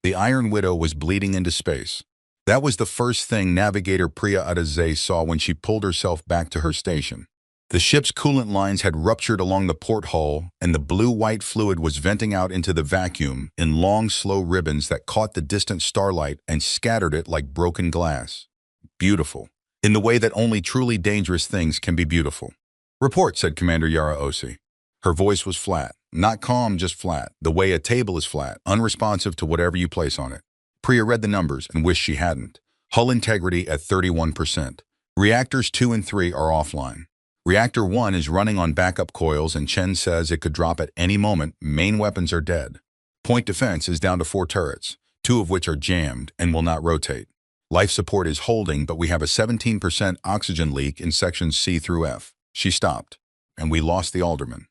The Iron Widow was bleeding into space. That was the first thing Navigator Priya Adazay saw when she pulled herself back to her station. The ship's coolant lines had ruptured along the porthole, and the blue-white fluid was venting out into the vacuum in long, slow ribbons that caught the distant starlight and scattered it like broken glass. Beautiful, in the way that only truly dangerous things can be beautiful. "Report," said Commander Yara Osi. Her voice was flat, not calm, just flat, the way a table is flat, unresponsive to whatever you place on it. Priya read the numbers and wished she hadn't. Hull integrity at 31%. Reactors 2 and 3 are offline. Reactor 1 is running on backup coils, and Chen says it could drop at any moment. Main weapons are dead. Point defense is down to 4 turrets, 2 of which are jammed and will not rotate. Life support is holding, but we have a 17% oxygen leak in sections C through F. She stopped, and we lost the Alderman.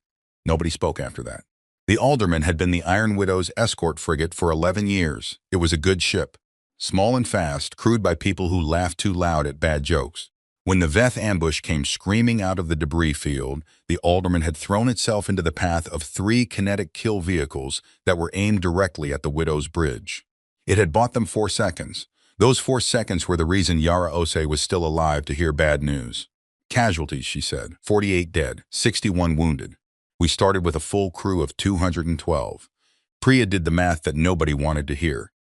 Nobody spoke after that. The Alderman had been the Iron Widow's escort frigate for 11 years. It was a good ship. Small and fast, crewed by people who laughed too loud at bad jokes. When the Veth ambush came screaming out of the debris field, the Alderman had thrown itself into the path of 3 kinetic kill vehicles that were aimed directly at the Widow's bridge. It had bought them 4 seconds. Those 4 seconds were the reason Yara Ose was still alive to hear bad news. "Casualties," she said. 48 dead, 61 wounded. We started with a full crew of 212. Priya did the math that nobody wanted to hear.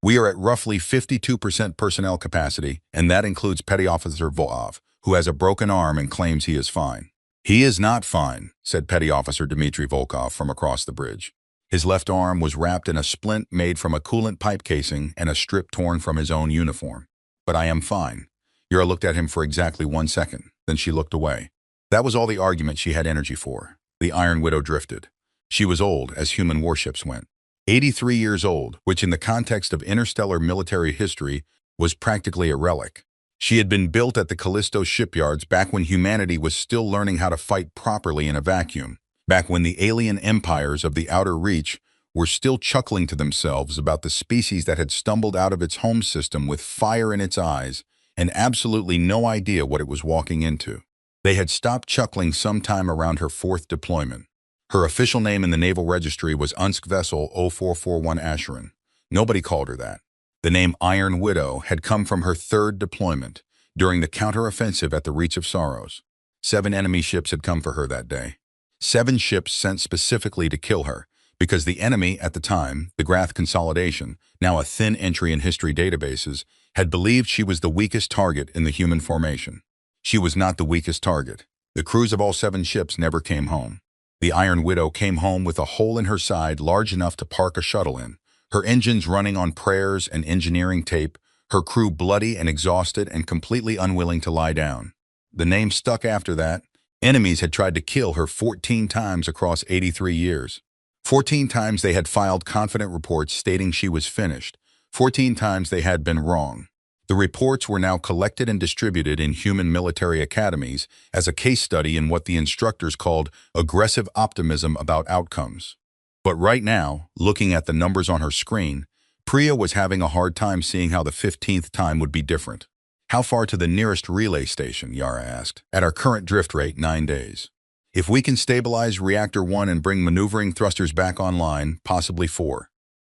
We are at roughly 52% personnel capacity, and that includes Petty Officer Voav, who has a broken arm and claims he is fine. "He is not fine," said Petty Officer Dmitry Volkov from across the bridge. His left arm was wrapped in a splint made from a coolant pipe casing and a strip torn from his own uniform. "But I am fine." Yura looked at him for exactly 1 second, then she looked away. That was all the argument she had energy for. The Iron Widow drifted. She was old, as human warships went. 83 years old, which in the context of interstellar military history was practically a relic. She had been built at the Callisto shipyards back when humanity was still learning how to fight properly in a vacuum, back when the alien empires of the Outer Reach were still chuckling to themselves about the species that had stumbled out of its home system with fire in its eyes and absolutely no idea what it was walking into. They had stopped chuckling sometime around her 4th deployment. Her official name in the Naval Registry was Unsk Vessel 0441 Asheron. Nobody called her that. The name Iron Widow had come from her 3rd deployment, during the counteroffensive at the Reach of Sorrows. 7 enemy ships had come for her that day. 7 ships sent specifically to kill her, because the enemy at the time, the Grath Consolidation, now a thin entry in history databases, had believed she was the weakest target in the human formation. She was not the weakest target. The crews of all 7 ships never came home. The Iron Widow came home with a hole in her side large enough to park a shuttle in, her engines running on prayers and engineering tape, her crew bloody and exhausted and completely unwilling to lie down. The name stuck after that. Enemies had tried to kill her 14 times across 83 years. 14 times they had filed confident reports stating she was finished. 14 times they had been wrong. The reports were now collected and distributed in human military academies as a case study in what the instructors called aggressive optimism about outcomes. But right now, looking at the numbers on her screen, Priya was having a hard time seeing how the 15th time would be different. "How far to the nearest relay station?" Yara asked. "At our current drift rate, 9 days. If we can stabilize Reactor 1 and bring maneuvering thrusters back online, possibly 4.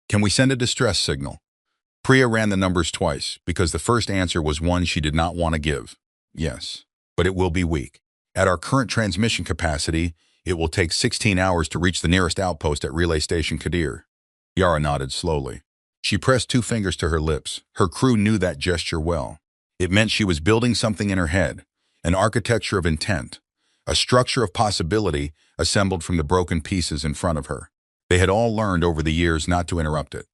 Can we send a distress signal?" Priya ran the numbers twice, because the first answer was one she did not want to give. "Yes, but it will be weak. At our current transmission capacity, it will take 16 hours to reach the nearest outpost at Relay Station Kadir." Yara nodded slowly. She pressed 2 fingers to her lips. Her crew knew that gesture well. It meant she was building something in her head, an architecture of intent, a structure of possibility assembled from the broken pieces in front of her. They had all learned over the years not to interrupt it.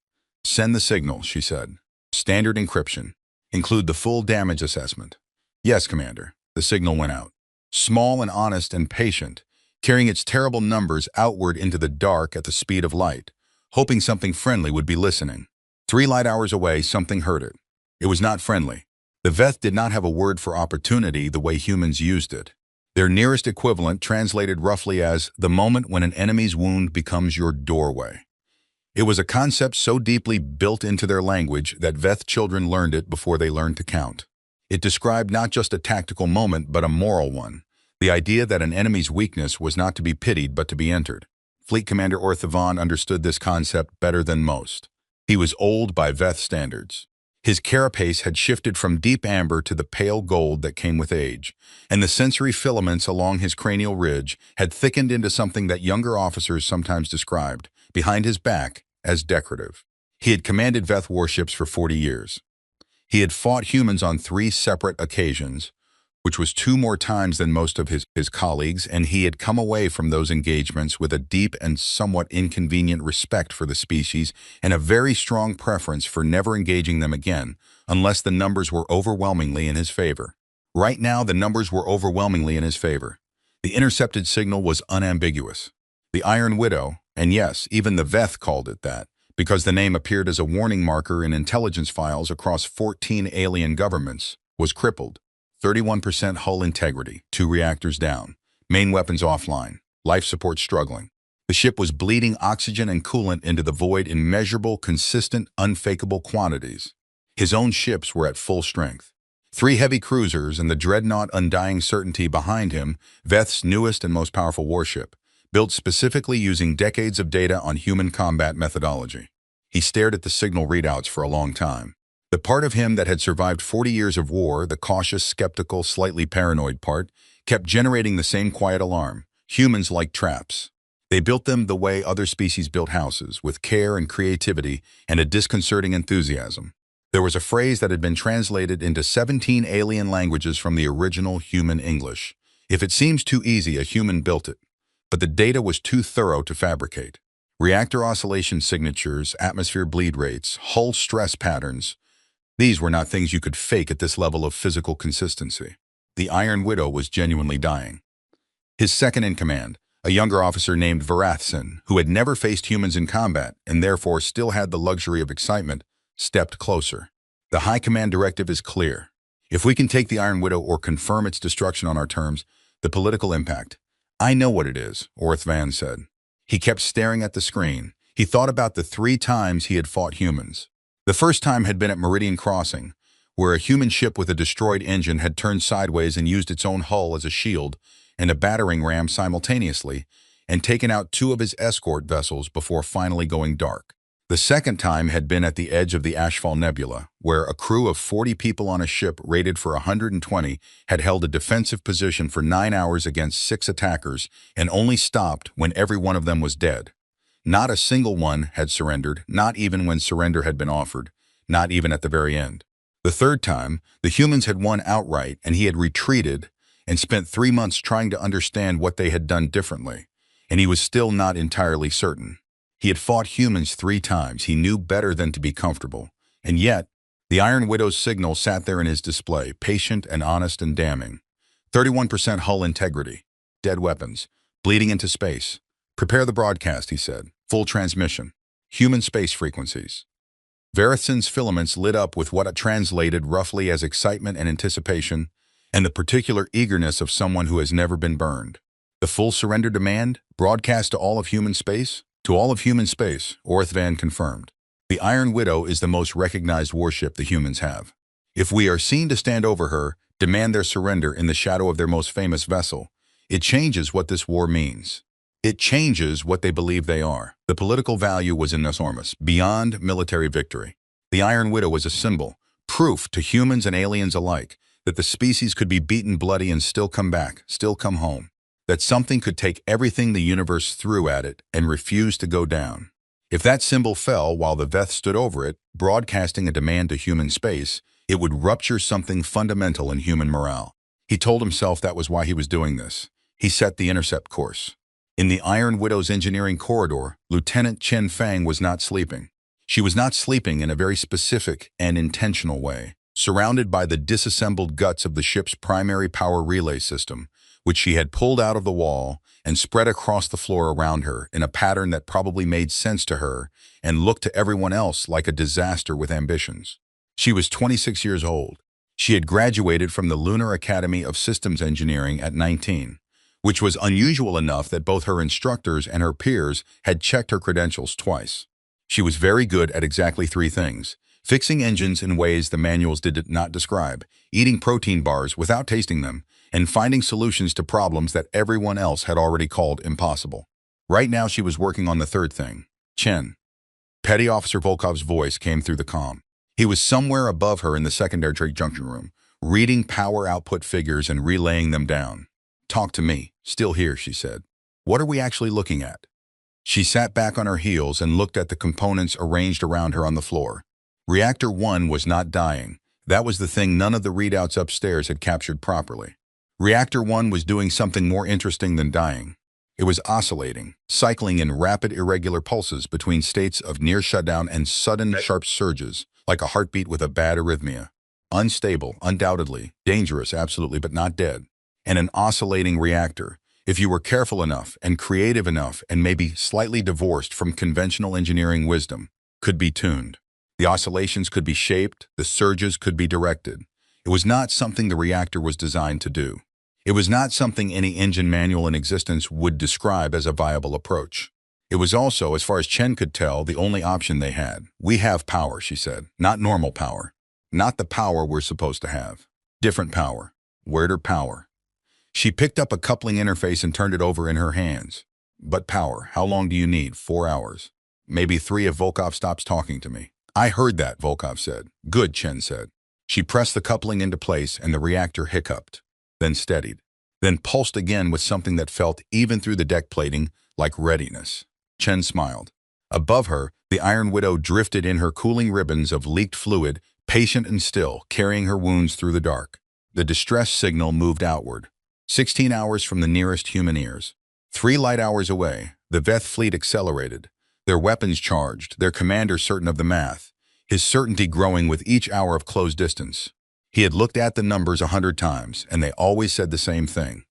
"Send the signal," she said. "Standard encryption. Include the full damage assessment." "Yes, Commander." The signal went out. Small and honest and patient, carrying its terrible numbers outward into the dark at the speed of light, hoping something friendly would be listening. 3 light hours away, something heard it. It was not friendly. The Veth did not have a word for opportunity the way humans used it. Their nearest equivalent translated roughly as the moment when an enemy's wound becomes your doorway. It was a concept so deeply built into their language that Veth children learned it before they learned to count. It described not just a tactical moment, but a moral one. The idea that an enemy's weakness was not to be pitied, but to be entered. Fleet Commander Orthavan understood this concept better than most. He was old by Veth standards. His carapace had shifted from deep amber to the pale gold that came with age, and the sensory filaments along his cranial ridge had thickened into something that younger officers sometimes described, behind his back, as decorative. He had commanded Veth warships for 40 years. He had fought humans on 3 separate occasions, which was 2 more times than most of his colleagues, and he had come away from those engagements with a deep and somewhat inconvenient respect for the species and a very strong preference for never engaging them again, unless the numbers were overwhelmingly in his favor. Right now, the numbers were overwhelmingly in his favor. The intercepted signal was unambiguous. The Iron Widow, and yes, even the Veth called it that, because the name appeared as a warning marker in intelligence files across 14 alien governments, was crippled. 31% hull integrity, 2 reactors down, main weapons offline, life support struggling. The ship was bleeding oxygen and coolant into the void in measurable, consistent, unfakeable quantities. His own ships were at full strength. 3 heavy cruisers and the dreadnought Undying Certainty behind him, Veth's newest and most powerful warship, built specifically using decades of data on human combat methodology. He stared at the signal readouts for a long time. The part of him that had survived 40 years of war, the cautious, skeptical, slightly paranoid part, kept generating the same quiet alarm. Humans like traps. They built them the way other species built houses, with care and creativity and a disconcerting enthusiasm. There was a phrase that had been translated into 17 alien languages from the original human English. If it seems too easy, a human built it. But the data was too thorough to fabricate. Reactor oscillation signatures, atmosphere bleed rates, hull stress patterns, these were not things you could fake at this level of physical consistency. The Iron Widow was genuinely dying. His second-in-command, a younger officer named Varathson, who had never faced humans in combat and therefore still had the luxury of excitement, stepped closer. The High Command directive is clear. If we can take the Iron Widow or confirm its destruction on our terms, the political impact. I know what it is, Orth Van said. He kept staring at the screen. He thought about the 3 times he had fought humans. The first time had been at Meridian Crossing, where a human ship with a destroyed engine had turned sideways and used its own hull as a shield and a battering ram simultaneously, and taken out 2 of his escort vessels before finally going dark. The second time had been at the edge of the Ashfall Nebula, where a crew of 40 people on a ship rated for 120 had held a defensive position for 9 hours against 6 attackers and only stopped when every one of them was dead. Not a single one had surrendered, not even when surrender had been offered, not even at the very end. The third time, the humans had won outright and he had retreated and spent 3 months trying to understand what they had done differently, and he was still not entirely certain. He had fought humans 3 times. He knew better than to be comfortable. And yet, the Iron Widow's signal sat there in his display, patient and honest and damning. 31% hull integrity, dead weapons, bleeding into space. Prepare the broadcast, he said. Full transmission. Human space frequencies. Varathson's filaments lit up with what translated roughly as excitement and anticipation, and the particular eagerness of someone who has never been burned. The full surrender demand, broadcast to all of human space? To all of human space, Orth Van confirmed. The Iron Widow is the most recognized warship the humans have. If we are seen to stand over her, demand their surrender in the shadow of their most famous vessel, it changes what this war means. It changes what they believe they are. The political value was enormous, beyond military victory. The Iron Widow was a symbol, proof to humans and aliens alike, that the species could be beaten bloody and still come back, still come home. That something could take everything the universe threw at it and refuse to go down. If that symbol fell while the Veth stood over it, broadcasting a demand to human space, it would rupture something fundamental in human morale. He told himself that was why he was doing this. He set the intercept course. In the Iron Widow's engineering corridor, Lieutenant Chen Fang was not sleeping. She was not sleeping in a very specific and intentional way, surrounded by the disassembled guts of the ship's primary power relay system, which she had pulled out of the wall and spread across the floor around her in a pattern that probably made sense to her and looked to everyone else like a disaster with ambitions. She was 26 years old. She had graduated from the Lunar Academy of Systems Engineering at 19. Which was unusual enough that both her instructors and her peers had checked her credentials twice. She was very good at exactly 3 things: fixing engines in ways the manuals did not describe, eating protein bars without tasting them, and finding solutions to problems that everyone else had already called impossible. Right now she was working on the third thing. Chen. Petty Officer Volkov's voice came through the comm. He was somewhere above her in the secondary junction room, reading power output figures and relaying them down. "Talk to me. Still here," she said. "What are we actually looking at?" She sat back on her heels and looked at the components arranged around her on the floor. Reactor 1 was not dying. That was the thing none of the readouts upstairs had captured properly. Reactor 1 was doing something more interesting than dying. It was oscillating, cycling in rapid irregular pulses between states of near shutdown and sudden sharp surges, like a heartbeat with a bad arrhythmia. Unstable, undoubtedly, dangerous, absolutely, but not dead. And an oscillating reactor, if you were careful enough and creative enough and maybe slightly divorced from conventional engineering wisdom, could be tuned. The oscillations could be shaped, the surges could be directed. It was not something the reactor was designed to do. It was not something any engine manual in existence would describe as a viable approach. It was also, as far as Chen could tell, the only option they had. "We have power," she said. "Not normal power. Not the power we're supposed to have. Different power. Weirder power." She picked up a coupling interface and turned it over in her hands. "But power, how long do you need? 4 hours. Maybe 3 if Volkov stops talking to me." "I heard that," Volkov said. "Good," Chen said. She pressed the coupling into place and the reactor hiccuped, then steadied, then pulsed again with something that felt, even through the deck plating, like readiness. Chen smiled. Above her, the Iron Widow drifted in her cooling ribbons of leaked fluid, patient and still, carrying her wounds through the dark. The distress signal moved outward. 16 hours from the nearest human ears. 3 light hours away, the Veth fleet accelerated, their weapons charged, their commander certain of the math, his certainty growing with each hour of close distance. He had looked at the numbers 100 times, and they always said the same thing.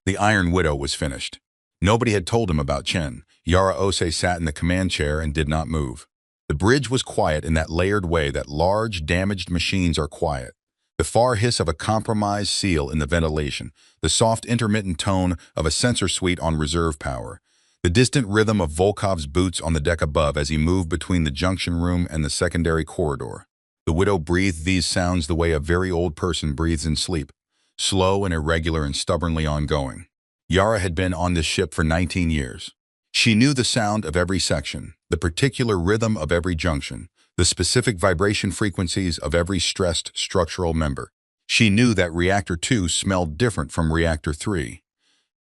The Iron Widow was finished. Nobody had told him about Chen. Yara Ose sat in the command chair and did not move. The bridge was quiet in that layered way that large, damaged machines are quiet. The far hiss of a compromised seal in the ventilation, the soft intermittent tone of a sensor suite on reserve power, the distant rhythm of Volkov's boots on the deck above as he moved between the junction room and the secondary corridor. The widow breathed these sounds the way a very old person breathes in sleep, slow and irregular and stubbornly ongoing. Yara had been on this ship for 19 years. She knew the sound of every section, the particular rhythm of every junction, the specific vibration frequencies of every stressed structural member. She knew that Reactor 2 smelled different from Reactor 3.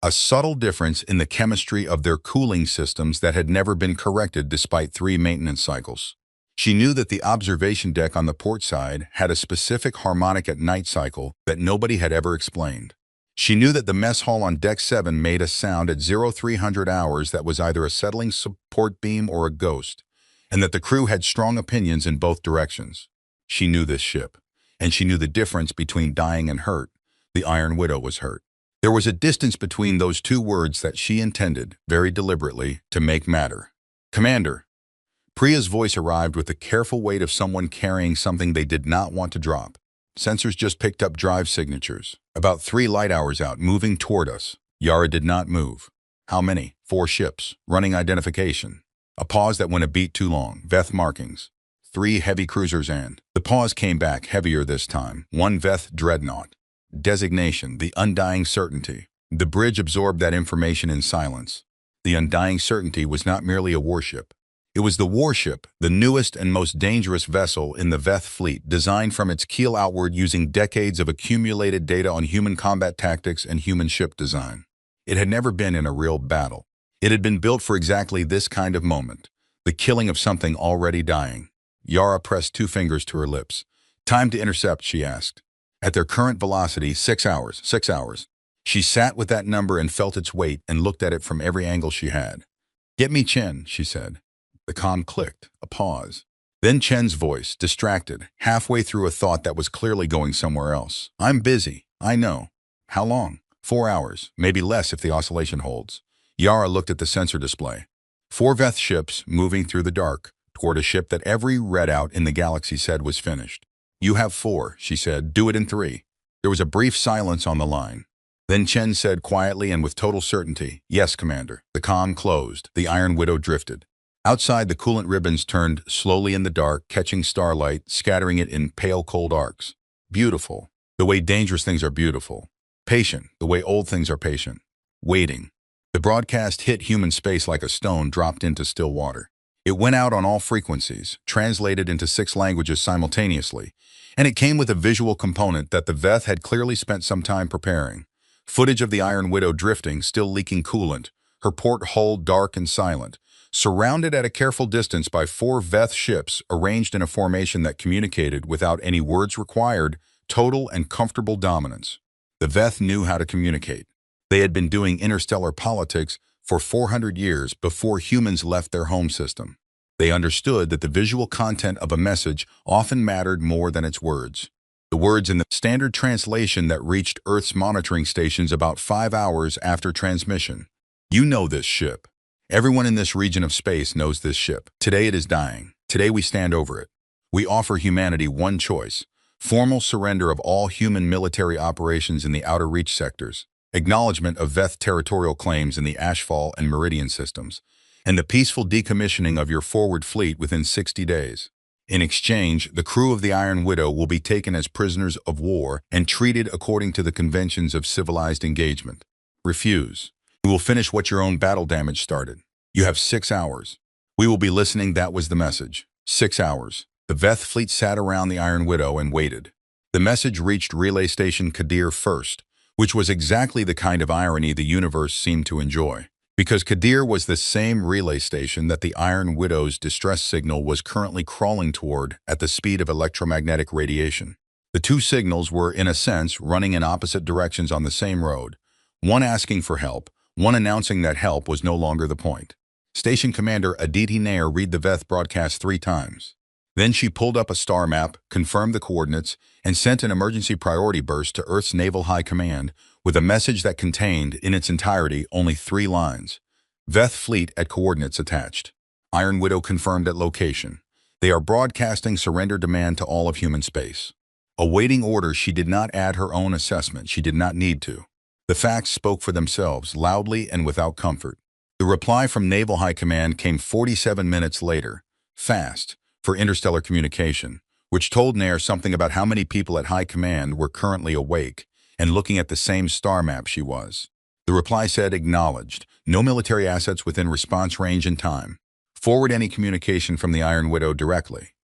A subtle difference in the chemistry of their cooling systems that had never been corrected despite 3 maintenance cycles. She knew that the observation deck on the port side had a specific harmonic at night cycle that nobody had ever explained. She knew that the mess hall on Deck 7 made a sound at 0300 hours that was either a settling support beam or a ghost, and that the crew had strong opinions in both directions. She knew this ship, and she knew the difference between dying and hurt. The Iron Widow was hurt. There was a distance between those 2 words that she intended, very deliberately, to make matter. "Commander." Priya's voice arrived with the careful weight of someone carrying something they did not want to drop. "Sensors just picked up drive signatures. About 3 light hours out, moving toward us." Yara did not move. "How many?" 4 ships. "Running identification." A pause that went a beat too long. "Veth markings." 3 heavy cruisers and... The pause came back, heavier this time. 1 Veth dreadnought. Designation, the undying certainty. The bridge absorbed that information in silence. The undying certainty was not merely a warship. It was the warship, the newest and most dangerous vessel in the Veth fleet, designed from its keel outward using decades of accumulated data on human combat tactics and human ship design. It had never been in a real battle. It had been built for exactly this kind of moment, the killing of something already dying. Yara pressed 2 fingers to her lips. "Time to intercept," she asked. "At their current velocity, 6 hours, 6 hours." She sat with that number and felt its weight and looked at it from every angle she had. "Get me Chen," she said. The comm clicked, a pause. Then Chen's voice, distracted, halfway through a thought that was clearly going somewhere else. "I'm busy, I know." "How long?" 4 hours, maybe less if the oscillation holds. Yara looked at the sensor display. 4 Veth ships moving through the dark, toward a ship that every readout in the galaxy said was finished. "You have 4, she said. "Do it in 3. There was a brief silence on the line. Then Chen said quietly and with total certainty, "Yes, Commander." The comm closed. The Iron Widow drifted. Outside, the coolant ribbons turned slowly in the dark, catching starlight, scattering it in pale, cold arcs. Beautiful. The way dangerous things are beautiful. Patient. The way old things are patient. Waiting. The broadcast hit human space like a stone dropped into still water. It went out on all frequencies, translated into 6 languages simultaneously, and it came with a visual component that the Veth had clearly spent some time preparing. Footage of the Iron Widow drifting, still leaking coolant, her port hull dark and silent, surrounded at a careful distance by 4 Veth ships arranged in a formation that communicated without any words required, total and comfortable dominance. The Veth knew how to communicate. They had been doing interstellar politics for 400 years before humans left their home system. They understood that the visual content of a message often mattered more than its words. The words in the standard translation that reached Earth's monitoring stations about 5 hours after transmission. You know this ship. Everyone in this region of space knows this ship. Today it is dying. Today we stand over it. We offer humanity one choice: formal surrender of all human military operations in the outer reach sectors, acknowledgement of Veth territorial claims in the Ashfall and Meridian systems, and the peaceful decommissioning of your forward fleet within 60 days. In exchange, the crew of the Iron Widow will be taken as prisoners of war and treated according to the conventions of civilized engagement. Refuse. You will finish what your own battle damage started. You have 6 hours. We will be listening. That was the message. 6 hours. The Veth fleet sat around the Iron Widow and waited. The message reached Relay Station Kadir first, which was exactly the kind of irony the universe seemed to enjoy, because Kadir was the same relay station that the Iron Widow's distress signal was currently crawling toward at the speed of electromagnetic radiation. The 2 signals were, in a sense, running in opposite directions on the same road, one asking for help, one announcing that help was no longer the point. Station Commander Aditi Nair read the Veth broadcast 3 times. Then she pulled up a star map, confirmed the coordinates, and sent an emergency priority burst to Earth's Naval High Command with a message that contained, in its entirety, only 3 lines. Veth fleet at coordinates attached. Iron Widow confirmed at location. They are broadcasting surrender demand to all of human space. Awaiting orders, she did not add her own assessment. She did not need to. The facts spoke for themselves, loudly and without comfort. The reply from Naval High Command came 47 minutes later, fast, for interstellar communication, which told Nair something about how many people at High Command were currently awake and looking at the same star map she was. The reply said, acknowledged, no military assets within response range and time. Forward any communication from the Iron Widow directly.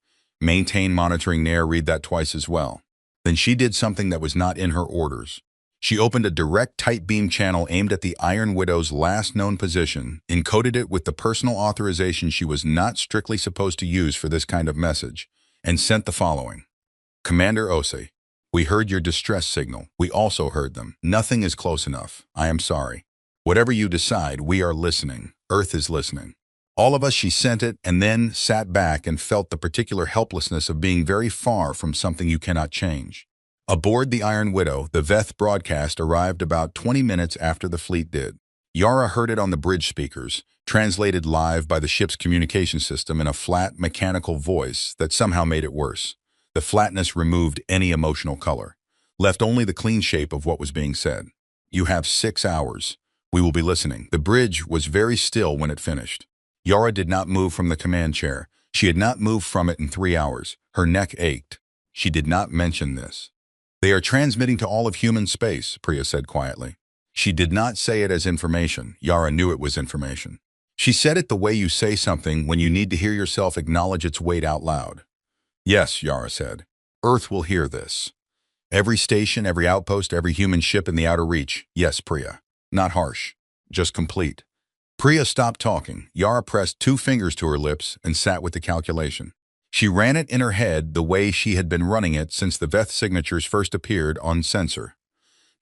Maintain monitoring. Nair read that twice as well. Then she did something that was not in her orders. She opened a direct tight beam channel aimed at the Iron Widow's last known position, encoded it with the personal authorization she was not strictly supposed to use for this kind of message, and sent the following. Commander Ose, we heard your distress signal. We also heard them. Nothing is close enough. I am sorry. Whatever you decide, we are listening. Earth is listening. All of us. She sent it and then sat back and felt the particular helplessness of being very far from something you cannot change. Aboard the Iron Widow, the Veth broadcast arrived about 20 minutes after the fleet did. Yara heard it on the bridge speakers, translated live by the ship's communication system in a flat, mechanical voice that somehow made it worse. The flatness removed any emotional color, left only the clean shape of what was being said. You have 6 hours. We will be listening. The bridge was very still when it finished. Yara did not move from the command chair. She had not moved from it in 3 hours. Her neck ached. She did not mention this. They are transmitting to all of human space, Priya said quietly. She did not say it as information. Yara knew it was information. She said it the way you say something when you need to hear yourself acknowledge its weight out loud. Yes, Yara said. Earth will hear this. Every station, every outpost, every human ship in the outer reach. Yes, Priya. Not harsh. Just complete. Priya stopped talking. Yara pressed 2 fingers to her lips and sat with the calculation. She ran it in her head the way she had been running it since the Veth signatures first appeared on sensor.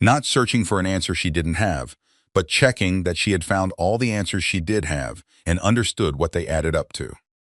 Not searching for an answer she didn't have, but checking that she had found all the answers she did have and understood what they added up to.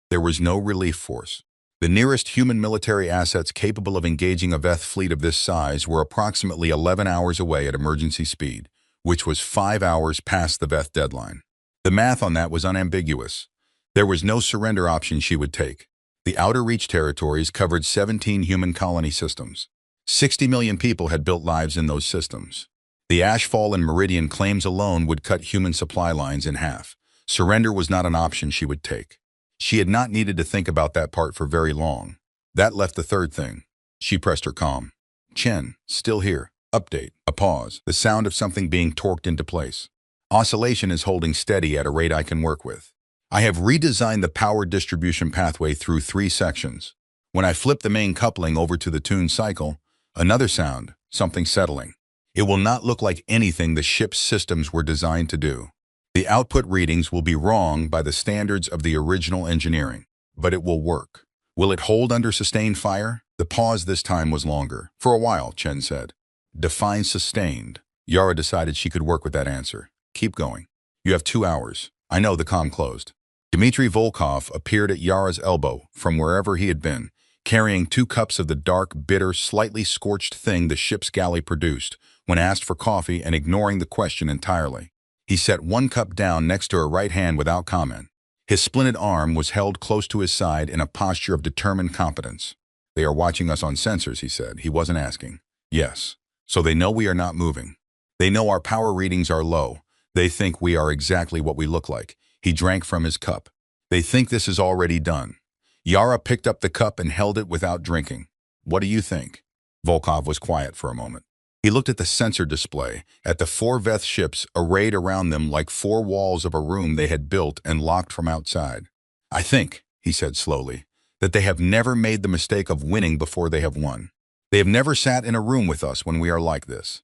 There was no relief force. The nearest human military assets capable of engaging a Veth fleet of this size were approximately 11 hours away at emergency speed, which was 5 hours past the Veth deadline. The math on that was unambiguous. There was no surrender option she would take. The outer reach territories covered 17 human colony systems. 60 million people had built lives in those systems. The Ashfall and Meridian claims alone would cut human supply lines in half. Surrender was not an option she would take. She had not needed to think about that part for very long. That left the third thing. She pressed her comm. Chen, still here. Update. A pause. The sound of something being torqued into place. Oscillation is holding steady at a rate I can work with. I have redesigned the power distribution pathway through 3 sections. When I flip the main coupling over to the tune cycle, another sound, something settling. It will not look like anything the ship's systems were designed to do. The output readings will be wrong by the standards of the original engineering, but it will work. Will it hold under sustained fire? The pause this time was longer. For a while, Chen said. Define sustained. Yara decided she could work with that answer. Keep going. You have 2 hours. I know, the comm closed. Dmitry Volkov appeared at Yara's elbow from wherever he had been, carrying 2 cups of the dark, bitter, slightly scorched thing the ship's galley produced when asked for coffee and ignoring the question entirely. He set 1 cup down next to her right hand without comment. His splinted arm was held close to his side in a posture of determined competence. They are watching us on sensors, he said. He wasn't asking. Yes. So they know we are not moving. They know our power readings are low. They think we are exactly what we look like. He drank from his cup. They think this is already done. Yara picked up the cup and held it without drinking. What do you think? Volkov was quiet for a moment. He looked at the sensor display, at the 4 Veth ships arrayed around them like 4 walls of a room they had built and locked from outside. I think, he said slowly, that they have never made the mistake of winning before they have won. They have never sat in a room with us when we are like this.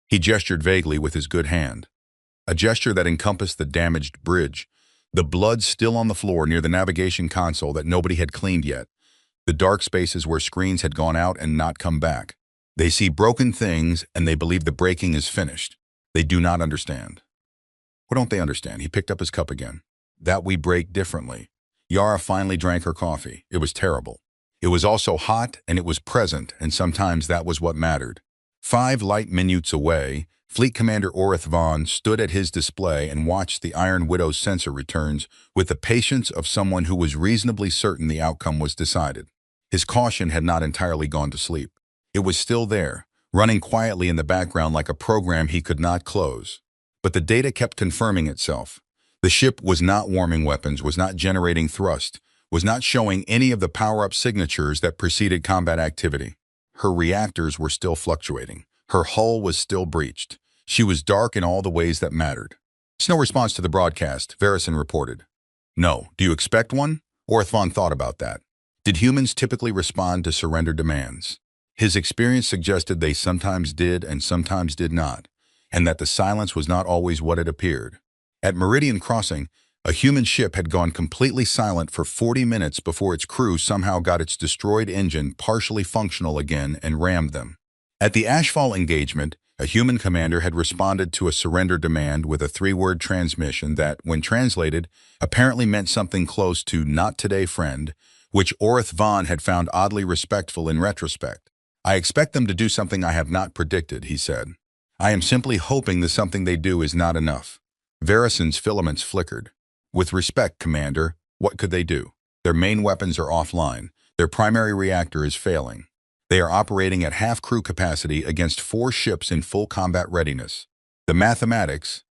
He gestured vaguely with his good hand, a gesture that encompassed the damaged bridge, the blood still on the floor near the navigation console that nobody had cleaned yet, the dark spaces where screens had gone out and not come back. They see broken things and they believe the breaking is finished. They do not understand. What don't they understand? He picked up his cup again. That we break differently. Yara finally drank her coffee. It was terrible. It was also hot and it was present, and sometimes that was what mattered. 5 light minutes away, Fleet Commander Orith Vaughn stood at his display and watched the Iron Widow's sensor returns with the patience of someone who was reasonably certain the outcome was decided. His caution had not entirely gone to sleep. It was still there, running quietly in the background like a program he could not close. But the data kept confirming itself. The ship was not warming weapons, was not generating thrust, was not showing any of the power-up signatures that preceded combat activity. Her reactors were still fluctuating. Her hull was still breached. She was dark in all the ways that mattered. No response to the broadcast, Varison reported. No. Do you expect one? Orith Vaughn thought about that. Did humans typically respond to surrender demands? His experience suggested they sometimes did and sometimes did not, and that the silence was not always what it appeared. At Meridian Crossing, a human ship had gone completely silent for 40 minutes before its crew somehow got its destroyed engine partially functional again and rammed them. At the Ashfall engagement, a human commander had responded to a surrender demand with a 3-word transmission that, when translated, apparently meant something close to "not today, friend," which Orith Vaughn had found oddly respectful in retrospect. I expect them to do something I have not predicted, he said. I am simply hoping the something they do is not enough. Varison's filaments flickered. With respect, Commander, what could they do? Their main weapons are offline. Their primary reactor is failing. They are operating at half crew capacity against 4 ships in full combat readiness. The mathematics,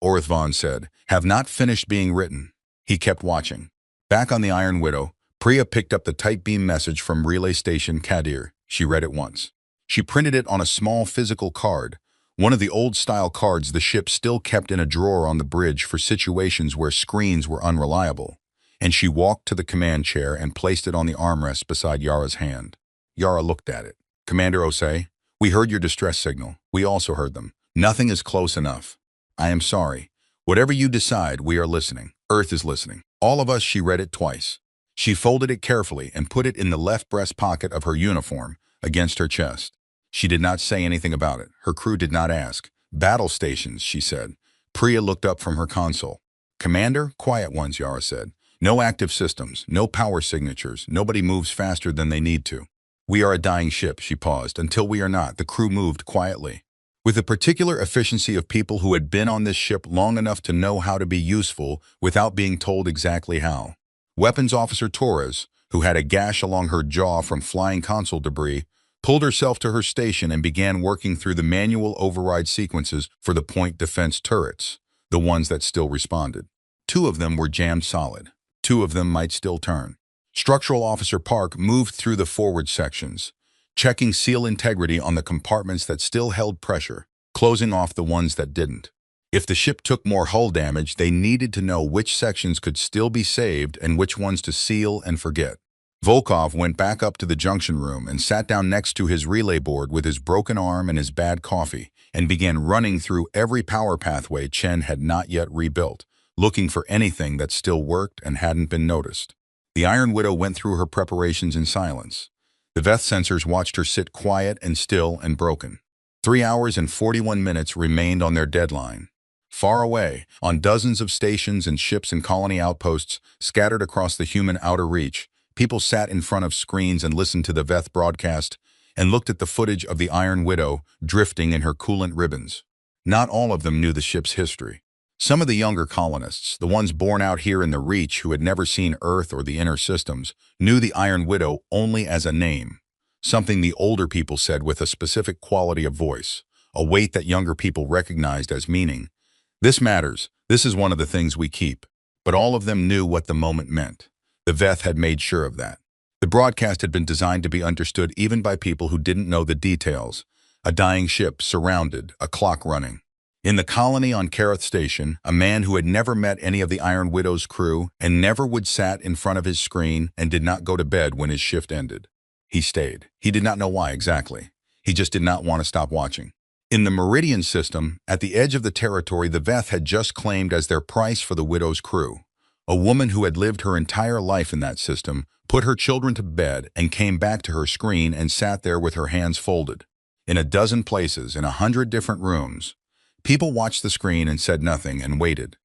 Orith Vaughn said, have not finished being written. He kept watching. Back on the Iron Widow, Priya picked up the tight beam message from Relay Station Kadir. She read it once. She printed it on a small physical card, one of the old-style cards the ship still kept in a drawer on the bridge for situations where screens were unreliable, and she walked to the command chair and placed it on the armrest beside Yara's hand. Yara looked at it. Commander Osei, we heard your distress signal. We also heard them. Nothing is close enough. I am sorry. Whatever you decide, we are listening. Earth is listening. All of us. She read it twice. She folded it carefully and put it in the left breast pocket of her uniform, against her chest. She did not say anything about it. Her crew did not ask. Battle stations, she said. Priya looked up from her console. Commander, quiet ones, Yara said. No active systems, no power signatures. Nobody moves faster than they need to. We are a dying ship, she paused. Until we are not, the crew moved quietly. With the particular efficiency of people who had been on this ship long enough to know how to be useful without being told exactly how. Weapons Officer Torres, who had a gash along her jaw from flying console debris, pulled herself to her station and began working through the manual override sequences for the point defense turrets, the ones that still responded. 2 of them were jammed solid. 2 of them might still turn. Structural Officer Park moved through the forward sections, checking seal integrity on the compartments that still held pressure, closing off the ones that didn't. If the ship took more hull damage, they needed to know which sections could still be saved and which ones to seal and forget. Volkov went back up to the junction room and sat down next to his relay board with his broken arm and his bad coffee, and began running through every power pathway Chen had not yet rebuilt, looking for anything that still worked and hadn't been noticed. The Iron Widow went through her preparations in silence. The Veth sensors watched her sit quiet and still and broken. 3 hours and 41 minutes remained on their deadline. Far away, on dozens of stations and ships and colony outposts scattered across the human outer reach, people sat in front of screens and listened to the Veth broadcast and looked at the footage of the Iron Widow drifting in her coolant ribbons. Not all of them knew the ship's history. Some of the younger colonists, the ones born out here in the Reach who had never seen Earth or the inner systems, knew the Iron Widow only as a name, something the older people said with a specific quality of voice, a weight that younger people recognized as meaning. This matters. This is one of the things we keep. But all of them knew what the moment meant. The Veth had made sure of that. The broadcast had been designed to be understood even by people who didn't know the details. A dying ship, surrounded, a clock running. In the colony on Kareth Station, a man who had never met any of the Iron Widow's crew and never would sat in front of his screen and did not go to bed when his shift ended. He stayed. He did not know why exactly. He just did not want to stop watching. In the Meridian system, at the edge of the territory the Veth had just claimed as their price for the Widow's crew. A woman who had lived her entire life in that system, put her children to bed and came back to her screen and sat there with her hands folded. In a dozen places, in 100 different rooms, people watched the screen and said nothing and waited.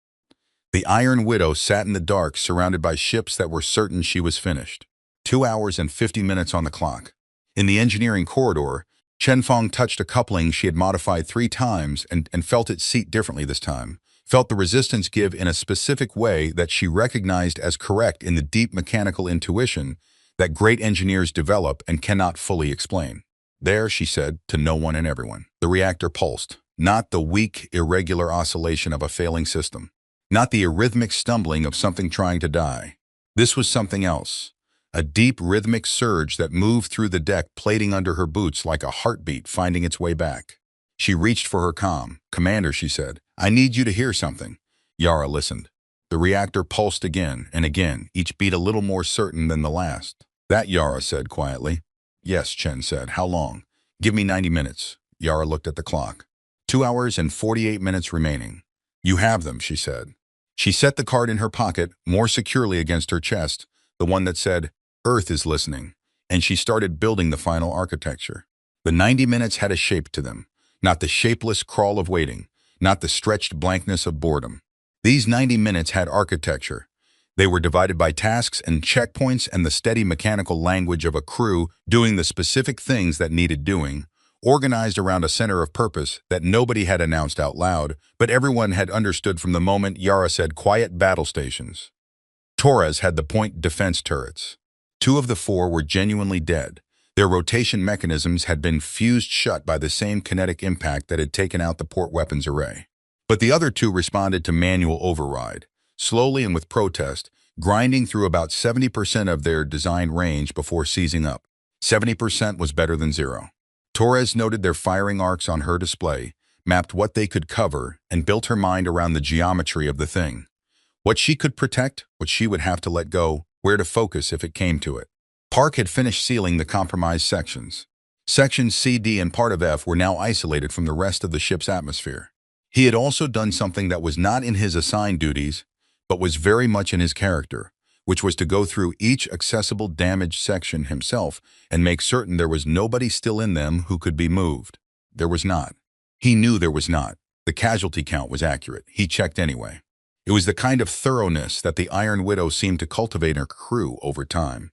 The Iron Widow sat in the dark surrounded by ships that were certain she was finished. 2 hours and 50 minutes on the clock. In the engineering corridor, Chen Fong touched a coupling she had modified 3 times and felt it seat differently this time, felt the resistance give in a specific way that she recognized as correct in the deep mechanical intuition that great engineers develop and cannot fully explain. There, she said, to no one and everyone. The reactor pulsed, not the weak, irregular oscillation of a failing system, not the arrhythmic stumbling of something trying to die. This was something else. A deep rhythmic surge that moved through the deck plating under her boots like a heartbeat finding its way back. She reached for her comm. "Commander," she said, "I need you to hear something." Yara listened. The reactor pulsed again and again, each beat a little more certain than the last. "That," Yara said quietly. "Yes," Chen said. "How long?" "Give me 90 minutes." Yara looked at the clock. 2 hours and 48 minutes remaining. "You have them," she said. She set the card in her pocket, more securely against her chest, the one that said, "Earth is listening," and she started building the final architecture. The 90 minutes had a shape to them, not the shapeless crawl of waiting, not the stretched blankness of boredom. These 90 minutes had architecture. They were divided by tasks and checkpoints and the steady mechanical language of a crew doing the specific things that needed doing, organized around a center of purpose that nobody had announced out loud, but everyone had understood from the moment Yara said quiet battle stations. Torres had the point defense turrets. 2 of the 4 were genuinely dead. Their rotation mechanisms had been fused shut by the same kinetic impact that had taken out the port weapons array. But the other 2 responded to manual override, slowly and with protest, grinding through about 70% of their design range before seizing up. 70% was better than 0. Torres noted their firing arcs on her display, mapped what they could cover, and built her mind around the geometry of the thing. What she could protect, what she would have to let go, where to focus if it came to it. Park had finished sealing the compromised sections. Sections C, D, and part of F were now isolated from the rest of the ship's atmosphere. He had also done something that was not in his assigned duties, but was very much in his character, which was to go through each accessible damaged section himself and make certain there was nobody still in them who could be moved. There was not. He knew there was not. The casualty count was accurate. He checked anyway. It was the kind of thoroughness that the Iron Widow seemed to cultivate in her crew over time.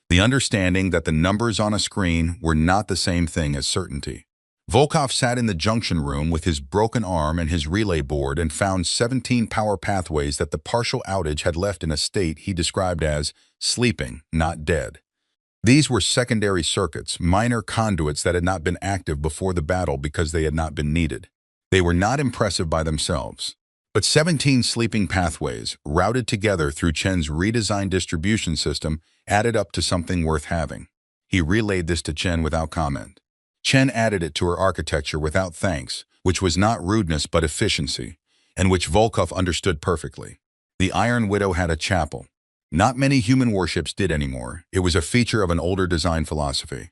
The understanding that the numbers on a screen were not the same thing as certainty. Volkov sat in the junction room with his broken arm and his relay board and found 17 power pathways that the partial outage had left in a state he described as sleeping, not dead. These were secondary circuits, minor conduits that had not been active before the battle because they had not been needed. They were not impressive by themselves. But 17 sleeping pathways, routed together through Chen's redesigned distribution system, added up to something worth having. He relayed this to Chen without comment. Chen added it to her architecture without thanks, which was not rudeness but efficiency. and which Volkov understood perfectly. The Iron Widow had a chapel. Not many human warships did anymore. It was a feature of an older design philosophy.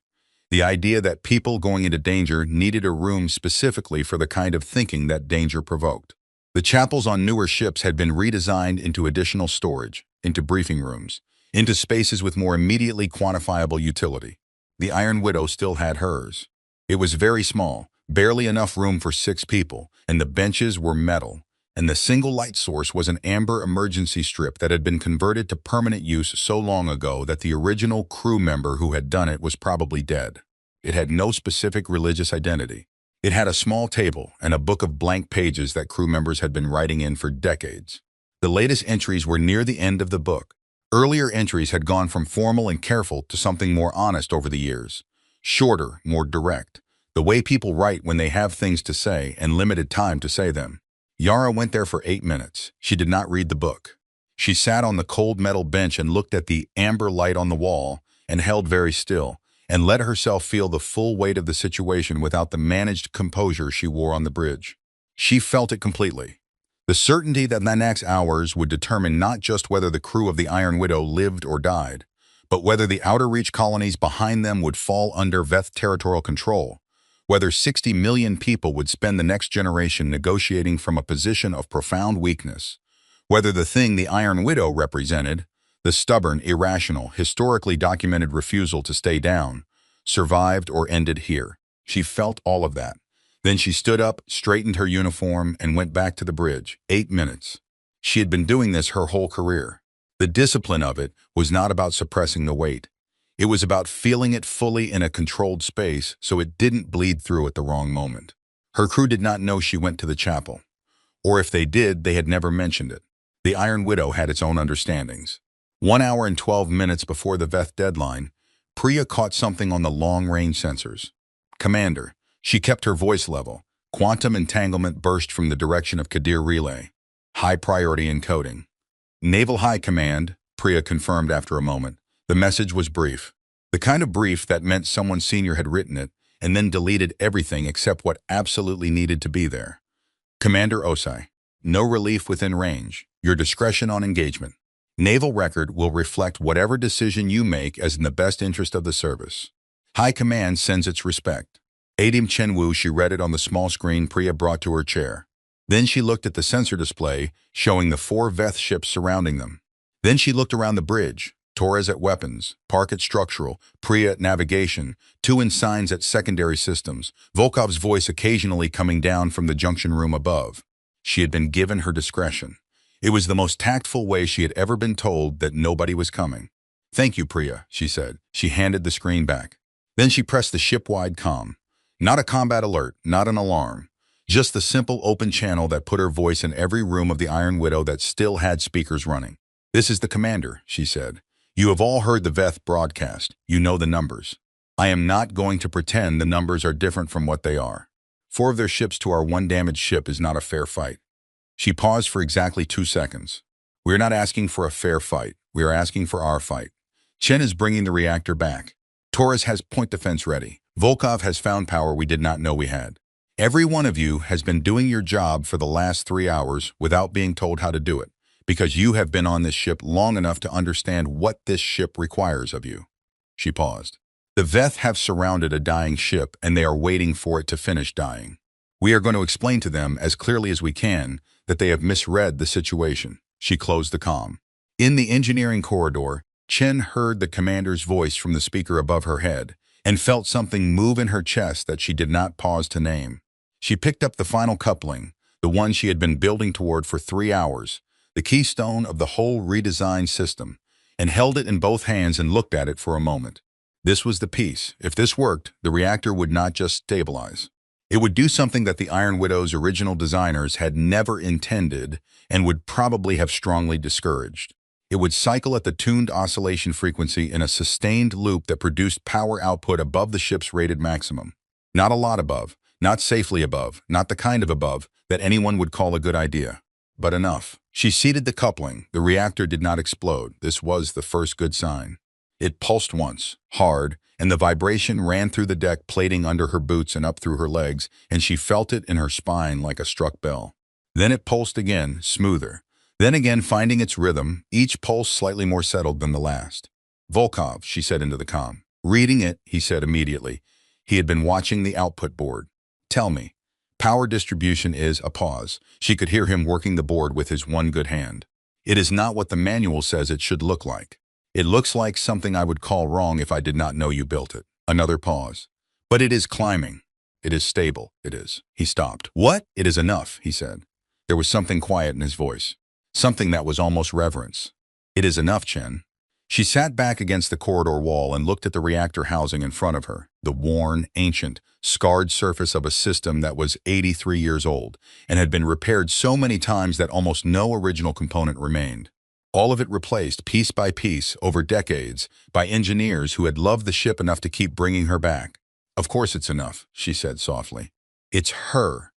The idea that people going into danger needed a room specifically for the kind of thinking that danger provoked. The chapels on newer ships had been redesigned into additional storage, into briefing rooms, into spaces with more immediately quantifiable utility. The Iron Widow still had hers. It was very small, barely enough room for 6 people, and the benches were metal, and the single light source was an amber emergency strip that had been converted to permanent use so long ago that the original crew member who had done it was probably dead. It had no specific religious identity. It had a small table and a book of blank pages that crew members had been writing in for decades. The latest entries were near the end of the book. Earlier entries had gone from formal and careful to something more honest over the years. Shorter, more direct. The way people write when they have things to say and limited time to say them. Yara went there for 8 minutes. She did not read the book. She sat on the cold metal bench and looked at the amber light on the wall and held very still and let herself feel the full weight of the situation without the managed composure she wore on the bridge. She felt it completely. The certainty that the next hours would determine not just whether the crew of the Iron Widow lived or died, but whether the outer reach colonies behind them would fall under Veth territorial control, whether 60 million people would spend the next generation negotiating from a position of profound weakness, whether the thing the Iron Widow represented, the stubborn, irrational, historically documented refusal to stay down, survived or ended here. She felt all of that. Then she stood up, straightened her uniform, and went back to the bridge. 8 minutes. She had been doing this her whole career. The discipline of it was not about suppressing the weight. It was about feeling it fully in a controlled space so it didn't bleed through at the wrong moment. Her crew did not know she went to the chapel. Or if they did, they had never mentioned it. The Iron Widow had its own understandings. 1 hour and 12 minutes before the Veth deadline, Priya caught something on the long-range sensors. Commander. She kept her voice level. Quantum entanglement burst from the direction of Kadir Relay. High priority encoding. Naval High Command, Priya confirmed after a moment. The message was brief. The kind of brief that meant someone senior had written it and then deleted everything except what absolutely needed to be there. Commander Osai. No relief within range. Your discretion on engagement. Naval record will reflect whatever decision you make as in the best interest of the service. High Command sends its respect. Adim Chenwu, she read it on the small screen Priya brought to her chair. Then she looked at the sensor display, showing the 4 Veth ships surrounding them. Then she looked around the bridge, Torres at weapons, Park at structural, Priya at navigation, 2 ensigns at secondary systems, Volkov's voice occasionally coming down from the junction room above. She had been given her discretion. It was the most tactful way she had ever been told that nobody was coming. Thank you, Priya, she said. She handed the screen back. Then she pressed the ship-wide comm. Not a combat alert, not an alarm. Just the simple open channel that put her voice in every room of the Iron Widow that still had speakers running. This is the commander, she said. You have all heard the Veth broadcast. You know the numbers. I am not going to pretend the numbers are different from what they are. 4 of their ships to our 1 damaged ship is not a fair fight. She paused for exactly 2 seconds. We are not asking for a fair fight. We are asking for our fight. Chen is bringing the reactor back. Torres has point defense ready. Volkov has found power we did not know we had. Every one of you has been doing your job for the last 3 hours without being told how to do it, because you have been on this ship long enough to understand what this ship requires of you. She paused. The Veth have surrounded a dying ship, and they are waiting for it to finish dying. We are going to explain to them, as clearly as we can, that they have misread the situation. She closed the comm. In the engineering corridor, Chen heard the commander's voice from the speaker above her head, and felt something move in her chest that she did not pause to name. She picked up the final coupling, the one she had been building toward for 3 hours, the keystone of the whole redesigned system, and held it in both hands and looked at it for a moment. This was the piece. If this worked, the reactor would not just stabilize. It would do something that the Iron Widow's original designers had never intended and would probably have strongly discouraged. It would cycle at the tuned oscillation frequency in a sustained loop that produced power output above the ship's rated maximum. Not a lot above, not safely above, not the kind of above that anyone would call a good idea, but enough. She seated the coupling. The reactor did not explode. This was the first good sign. It pulsed once, hard, and the vibration ran through the deck plating under her boots and up through her legs, and she felt it in her spine like a struck bell. Then it pulsed again, smoother. Then again, finding its rhythm, each pulse slightly more settled than the last. "Volkov," she said into the comm. "Reading it," he said immediately. He had been watching the output board. "Tell me." "Power distribution is," a pause. She could hear him working the board with his one good hand. "It is not what the manual says it should look like. It looks like something I would call wrong if I did not know you built it." Another pause. "But it is climbing. It is stable. It is." He stopped. "What?" "It is enough," he said. There was something quiet in his voice. Something that was almost reverence. "It is enough, Chen." She sat back against the corridor wall and looked at the reactor housing in front of her, the worn, ancient, scarred surface of a system that was 83 years old and had been repaired so many times that almost no original component remained. All of it replaced, piece by piece, over decades, by engineers who had loved the ship enough to keep bringing her back. "Of course it's enough," she said softly. "It's her."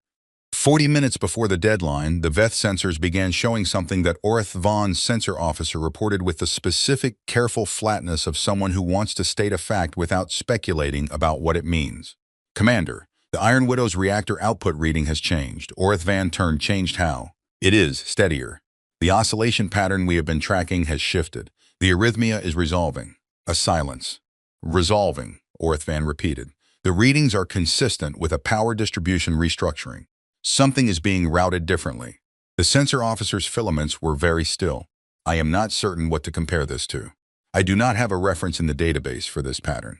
40 minutes before the deadline, the Veth sensors began showing something that Orth Vaughn's sensor officer reported with the specific, careful flatness of someone who wants to state a fact without speculating about what it means. "Commander, the Iron Widow's reactor output reading has changed." Orth Van turned. "Changed how?" "It is steadier. The oscillation pattern we have been tracking has shifted. The arrhythmia is resolving." A silence. "Resolving," Orth Van repeated. "The readings are consistent with a power distribution restructuring. Something is being routed differently." The sensor officer's filaments were very still. "I am not certain what to compare this to. I do not have a reference in the database for this pattern."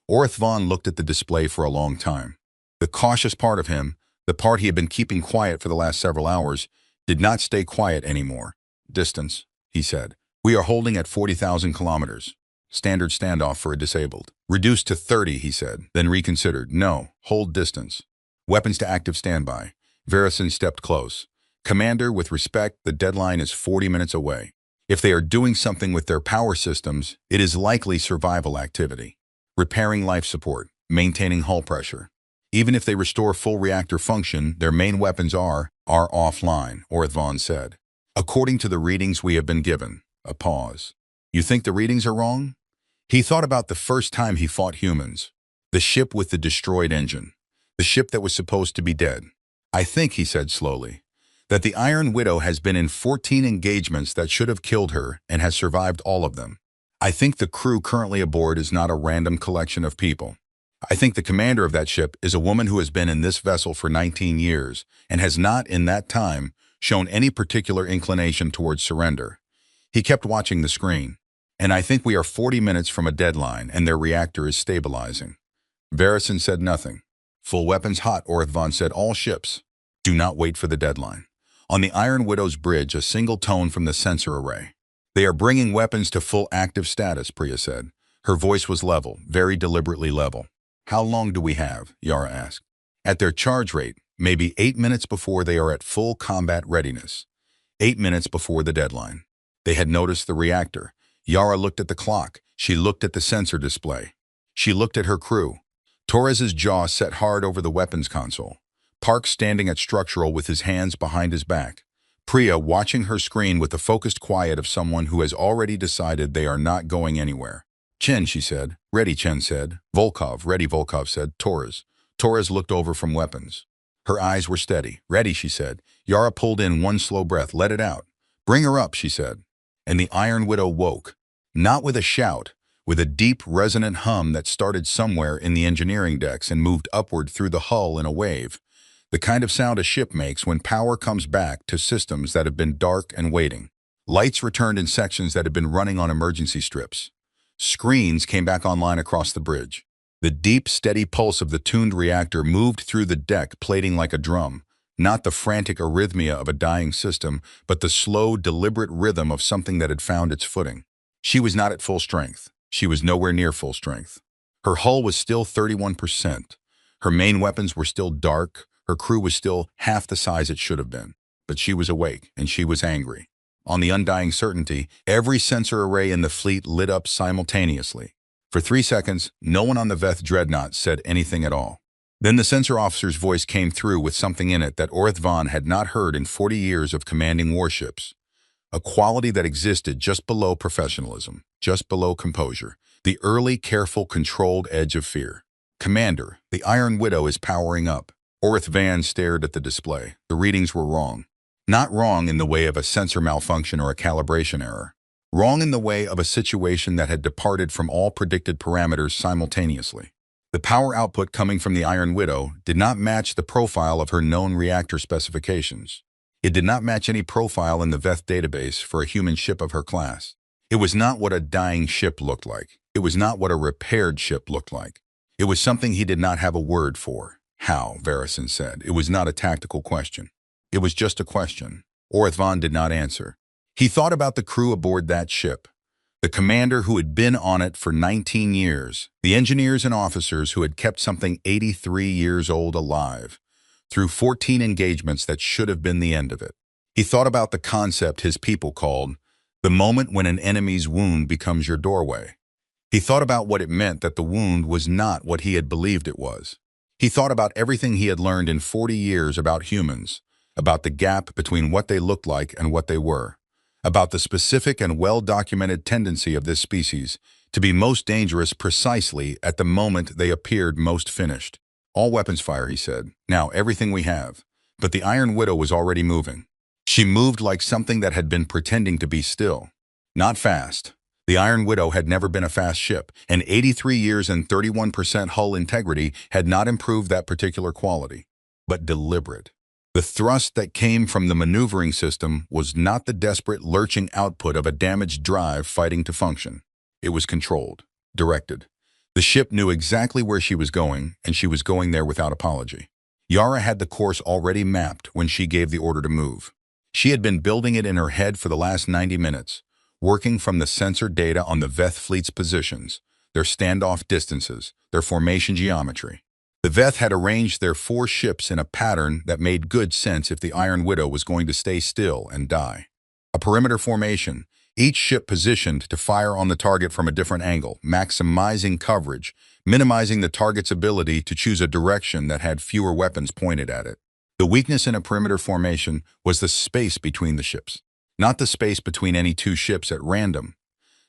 Orth Vaughn looked at the display for a long time. The cautious part of him, the part he had been keeping quiet for the last several hours, did not stay quiet anymore. "Distance," he said. "We are holding at 40,000 kilometers. Standard standoff for a disabled." "Reduced to 30," he said, then reconsidered. "No, hold distance. Weapons to active standby." Verison stepped close. "Commander, with respect, the deadline is 40 minutes away. If they are doing something with their power systems, it is likely survival activity. Repairing life support, maintaining hull pressure. Even if they restore full reactor function, their main weapons are offline," Orth Vaughn said. "According to the readings we have been given." A pause. "You think the readings are wrong?" He thought about the first time he fought humans. The ship with the destroyed engine. The ship that was supposed to be dead. "I think," he said slowly, "that the Iron Widow has been in 14 engagements that should have killed her and has survived all of them. I think the crew currently aboard is not a random collection of people. I think the commander of that ship is a woman who has been in this vessel for 19 years and has not, in that time, shown any particular inclination towards surrender." He kept watching the screen. "And I think we are 40 minutes from a deadline and their reactor is stabilizing." Verison said nothing. "Full weapons hot," Orth Vaughn said. "All ships. Do not wait for the deadline." On the Iron Widow's bridge, a single tone from the sensor array. "They are bringing weapons to full active status," Priya said. Her voice was level, very deliberately level. "How long do we have?" Yara asked. "At their charge rate, maybe 8 minutes before they are at full combat readiness. 8 minutes before the deadline." They had noticed the reactor. Yara looked at the clock. She looked at the sensor display. She looked at her crew. Torres's jaw set hard over the weapons console. Park standing at structural with his hands behind his back. Priya watching her screen with the focused quiet of someone who has already decided they are not going anywhere. "Chen," she said. "Ready," Chen said. "Volkov, ready," Volkov said. "Torres." Torres looked over from weapons. Her eyes were steady. "Ready," she said. Yara pulled in one slow breath. "Let it out." "Bring her up," she said. And the Iron Widow woke. Not with a shout, with a deep, resonant hum that started somewhere in the engineering decks and moved upward through the hull in a wave. The kind of sound a ship makes when power comes back to systems that have been dark and waiting. Lights returned in sections that had been running on emergency strips. Screens came back online across the bridge. The deep, steady pulse of the tuned reactor moved through the deck, plating like a drum. Not the frantic arrhythmia of a dying system, but the slow, deliberate rhythm of something that had found its footing. She was not at full strength. She was nowhere near full strength. Her hull was still 31%. Her main weapons were still dark. Her crew was still half the size it should have been. But she was awake, and she was angry. On the undying certainty, every sensor array in the fleet lit up simultaneously. For 3 seconds, no one on the Veth dreadnought said anything at all. Then the sensor officer's voice came through with something in it that Orth Vaughn had not heard in 40 years of commanding warships. A quality that existed just below professionalism, just below composure, the early, careful, controlled edge of fear. "Commander, the Iron Widow is powering up." Orith Van stared at the display. The readings were wrong. Not wrong in the way of a sensor malfunction or a calibration error. Wrong in the way of a situation that had departed from all predicted parameters simultaneously. The power output coming from the Iron Widow did not match the profile of her known reactor specifications. It did not match any profile in the Veth database for a human ship of her class. It was not what a dying ship looked like. It was not what a repaired ship looked like. It was something he did not have a word for. How, Varison said. It was not a tactical question. It was just a question. Orith Van did not answer. He thought about the crew aboard that ship, the commander who had been on it for 19 years, the engineers and officers who had kept something 83 years old alive, through 14 engagements that should have been the end of it. He thought about the concept his people called the moment when an enemy's wound becomes your doorway. He thought about what it meant that the wound was not what he had believed it was. He thought about everything he had learned in 40 years about humans, about the gap between what they looked like and what they were, about the specific and well-documented tendency of this species to be most dangerous precisely at the moment they appeared most finished. All weapons fire, he said. Now, everything we have. But the Iron Widow was already moving. She moved like something that had been pretending to be still. Not fast. The Iron Widow had never been a fast ship, and 83 years and 31% hull integrity had not improved that particular quality. But deliberate. The thrust that came from the maneuvering system was not the desperate lurching output of a damaged drive fighting to function. It was controlled, directed. The ship knew exactly where she was going, and she was going there without apology. Yara had the course already mapped when she gave the order to move. She had been building it in her head for the last 90 minutes, working from the sensor data on the Veth fleet's positions, their standoff distances, their formation geometry. The Veth had arranged their 4 ships in a pattern that made good sense if the Iron Widow was going to stay still and die. A perimeter formation, each ship positioned to fire on the target from a different angle, maximizing coverage, minimizing the target's ability to choose a direction that had fewer weapons pointed at it. The weakness in a perimeter formation was the space between the ships, not the space between any 2 ships at random.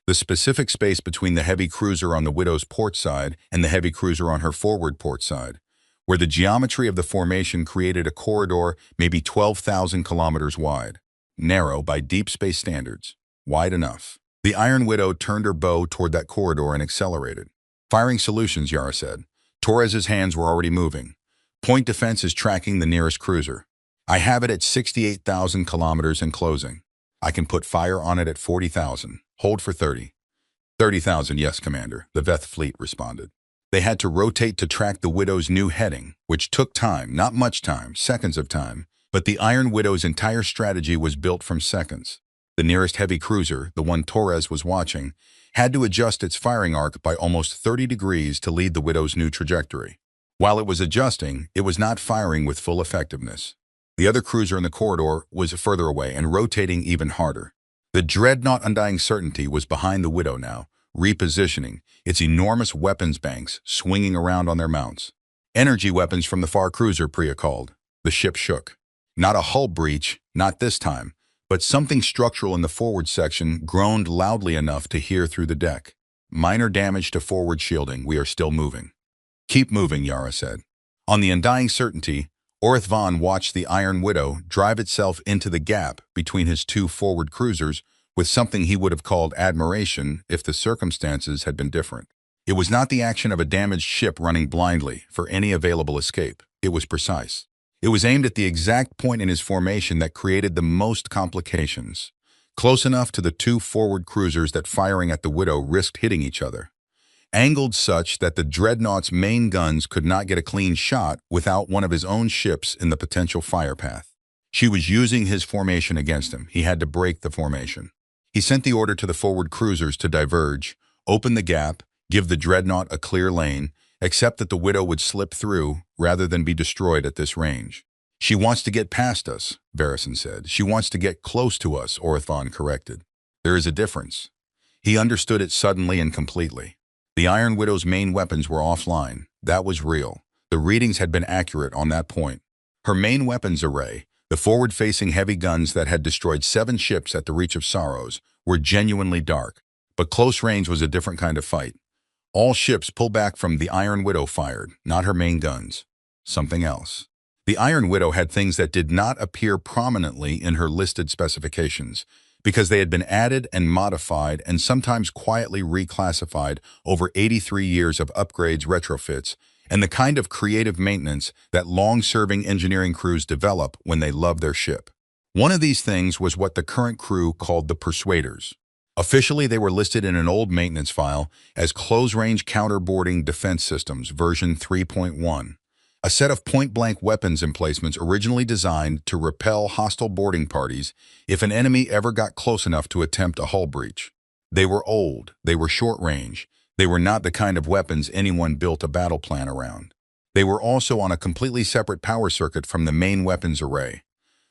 The specific space between the heavy cruiser on the Widow's port side and the heavy cruiser on her forward port side, where the geometry of the formation created a corridor maybe 12,000 kilometers wide, narrow by deep space standards, wide enough. The Iron Widow turned her bow toward that corridor and accelerated. Firing solutions, Yara said. Torres's hands were already moving. Point defense is tracking the nearest cruiser. I have it at 68,000 kilometers and closing. I can put fire on it at 40,000. Hold for 30. 30,000, yes, Commander, the Veth fleet responded. They had to rotate to track the Widow's new heading, which took time, not much time, seconds of time, but the Iron Widow's entire strategy was built from seconds. The nearest heavy cruiser, the one Torres was watching, had to adjust its firing arc by almost 30 degrees to lead the Widow's new trajectory. While it was adjusting, it was not firing with full effectiveness. The other cruiser in the corridor was further away and rotating even harder. The dreadnought Undying Certainty was behind the Widow now, repositioning, its enormous weapons banks swinging around on their mounts. Energy weapons from the far cruiser, Priya called. The ship shook. Not a hull breach, not this time, but something structural in the forward section groaned loudly enough to hear through the deck. Minor damage to forward shielding, we are still moving. Keep moving, Yara said. On the Undying Certainty, Orith Van watched the Iron Widow drive itself into the gap between his 2 forward cruisers with something he would have called admiration if the circumstances had been different. It was not the action of a damaged ship running blindly for any available escape. It was precise. It was aimed at the exact point in his formation that created the most complications, close enough to the 2 forward cruisers that firing at the Widow risked hitting each other. Angled such that the dreadnought's main guns could not get a clean shot without one of his own ships in the potential fire path. She was using his formation against him. He had to break the formation. He sent the order to the forward cruisers to diverge, open the gap, give the dreadnought a clear lane, except that the Widow would slip through rather than be destroyed at this range. She wants to get past us, Varison said. She wants to get close to us, Orith Van corrected. There is a difference. He understood it suddenly and completely. The Iron Widow's main weapons were offline. That was real. The readings had been accurate on that point. Her main weapons array, the forward-facing heavy guns that had destroyed 7 ships at the Reach of Sorrows, were genuinely dark. But close range was a different kind of fight. All ships pulled back from the Iron Widow fired, not her main guns. Something else. The Iron Widow had things that did not appear prominently in her listed specifications, because they had been added and modified and sometimes quietly reclassified over 83 years of upgrades, retrofits, and the kind of creative maintenance that long-serving engineering crews develop when they love their ship. One of these things was what the current crew called the Persuaders. Officially, they were listed in an old maintenance file as Close-Range Counterboarding Defense Systems, version 3.1, a set of point-blank weapons emplacements originally designed to repel hostile boarding parties if an enemy ever got close enough to attempt a hull breach. They were old, they were short-range, they were not the kind of weapons anyone built a battle plan around. They were also on a completely separate power circuit from the main weapons array,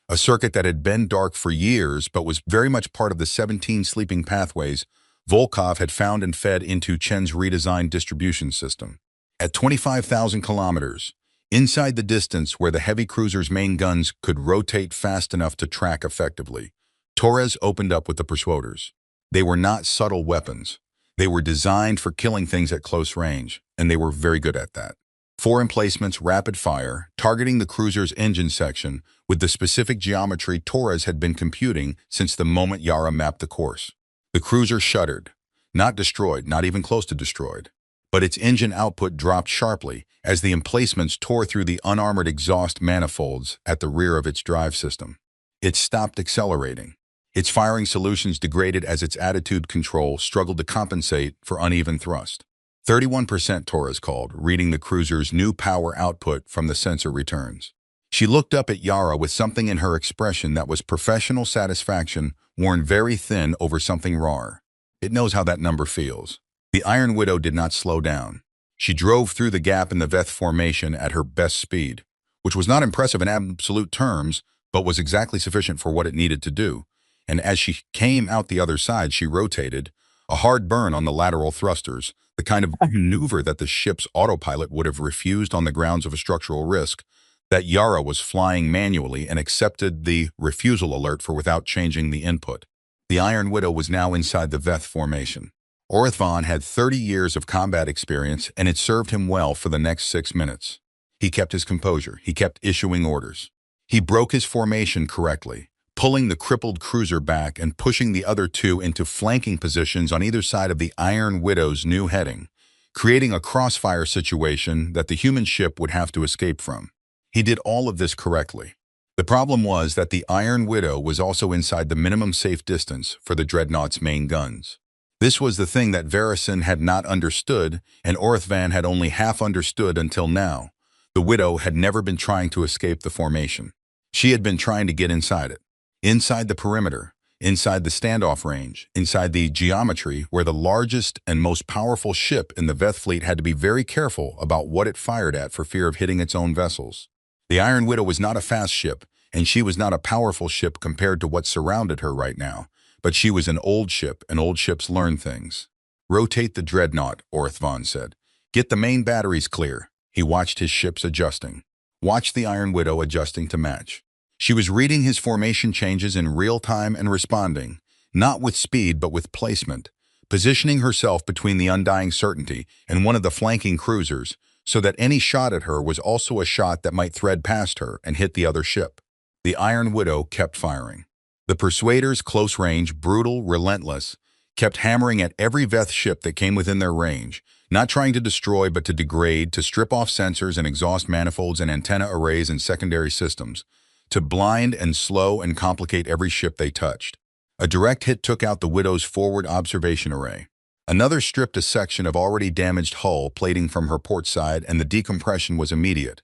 a circuit that had been dark for years but was very much part of the 17 sleeping pathways Volkov had found and fed into Chen's redesigned distribution system. At 25,000 kilometers, inside the distance where the heavy cruiser's main guns could rotate fast enough to track effectively, Torres opened up with the Persuaders. They were not subtle weapons. They were designed for killing things at close range, and they were very good at that. 4 emplacements, rapid fire, targeting the cruiser's engine section with the specific geometry Torres had been computing since the moment Yara mapped the course. The cruiser shuddered. Not destroyed, not even close to destroyed. But its engine output dropped sharply as the emplacements tore through the unarmored exhaust manifolds at the rear of its drive system. It stopped accelerating. Its firing solutions degraded as its attitude control struggled to compensate for uneven thrust. 31% Torres called, reading the cruiser's new power output from the sensor returns. She looked up at Yara with something in her expression that was professional satisfaction worn very thin over something raw. It knows how that number feels. The Iron Widow did not slow down. She drove through the gap in the Veth formation at her best speed, which was not impressive in absolute terms, but was exactly sufficient for what it needed to do. And as she came out the other side, she rotated, a hard burn on the lateral thrusters, the kind of maneuver that the ship's autopilot would have refused on the grounds of a structural risk, that Yara was flying manually and accepted the refusal alert for without changing the input. The Iron Widow was now inside the Veth formation. Orthvan had 30 years of combat experience, and it served him well for the next 6 minutes. He kept his composure. He kept issuing orders. He broke his formation correctly, pulling the crippled cruiser back and pushing the other 2 into flanking positions on either side of the Iron Widow's new heading, creating a crossfire situation that the human ship would have to escape from. He did all of this correctly. The problem was that the Iron Widow was also inside the minimum safe distance for the Dreadnought's main guns. This was the thing that Varison had not understood, and Orthvan had only half understood until now. The Widow had never been trying to escape the formation. She had been trying to get inside it. Inside the perimeter, inside the standoff range, inside the geometry where the largest and most powerful ship in the Veth fleet had to be very careful about what it fired at for fear of hitting its own vessels. The Iron Widow was not a fast ship, and she was not a powerful ship compared to what surrounded her right now, but she was an old ship, and old ships learn things. "Rotate the Dreadnought," Orthvan said. "Get the main batteries clear." He watched his ships adjusting. Watched the Iron Widow adjusting to match. She was reading his formation changes in real time and responding, not with speed but with placement, positioning herself between the Undying Certainty and one of the flanking cruisers so that any shot at her was also a shot that might thread past her and hit the other ship. The Iron Widow kept firing. The Persuaders, close range, brutal, relentless, kept hammering at every Veth ship that came within their range, not trying to destroy but to degrade, to strip off sensors and exhaust manifolds and antenna arrays and secondary systems, to blind and slow and complicate every ship they touched. A direct hit took out the Widow's forward observation array. Another stripped a section of already damaged hull plating from her port side, and the decompression was immediate.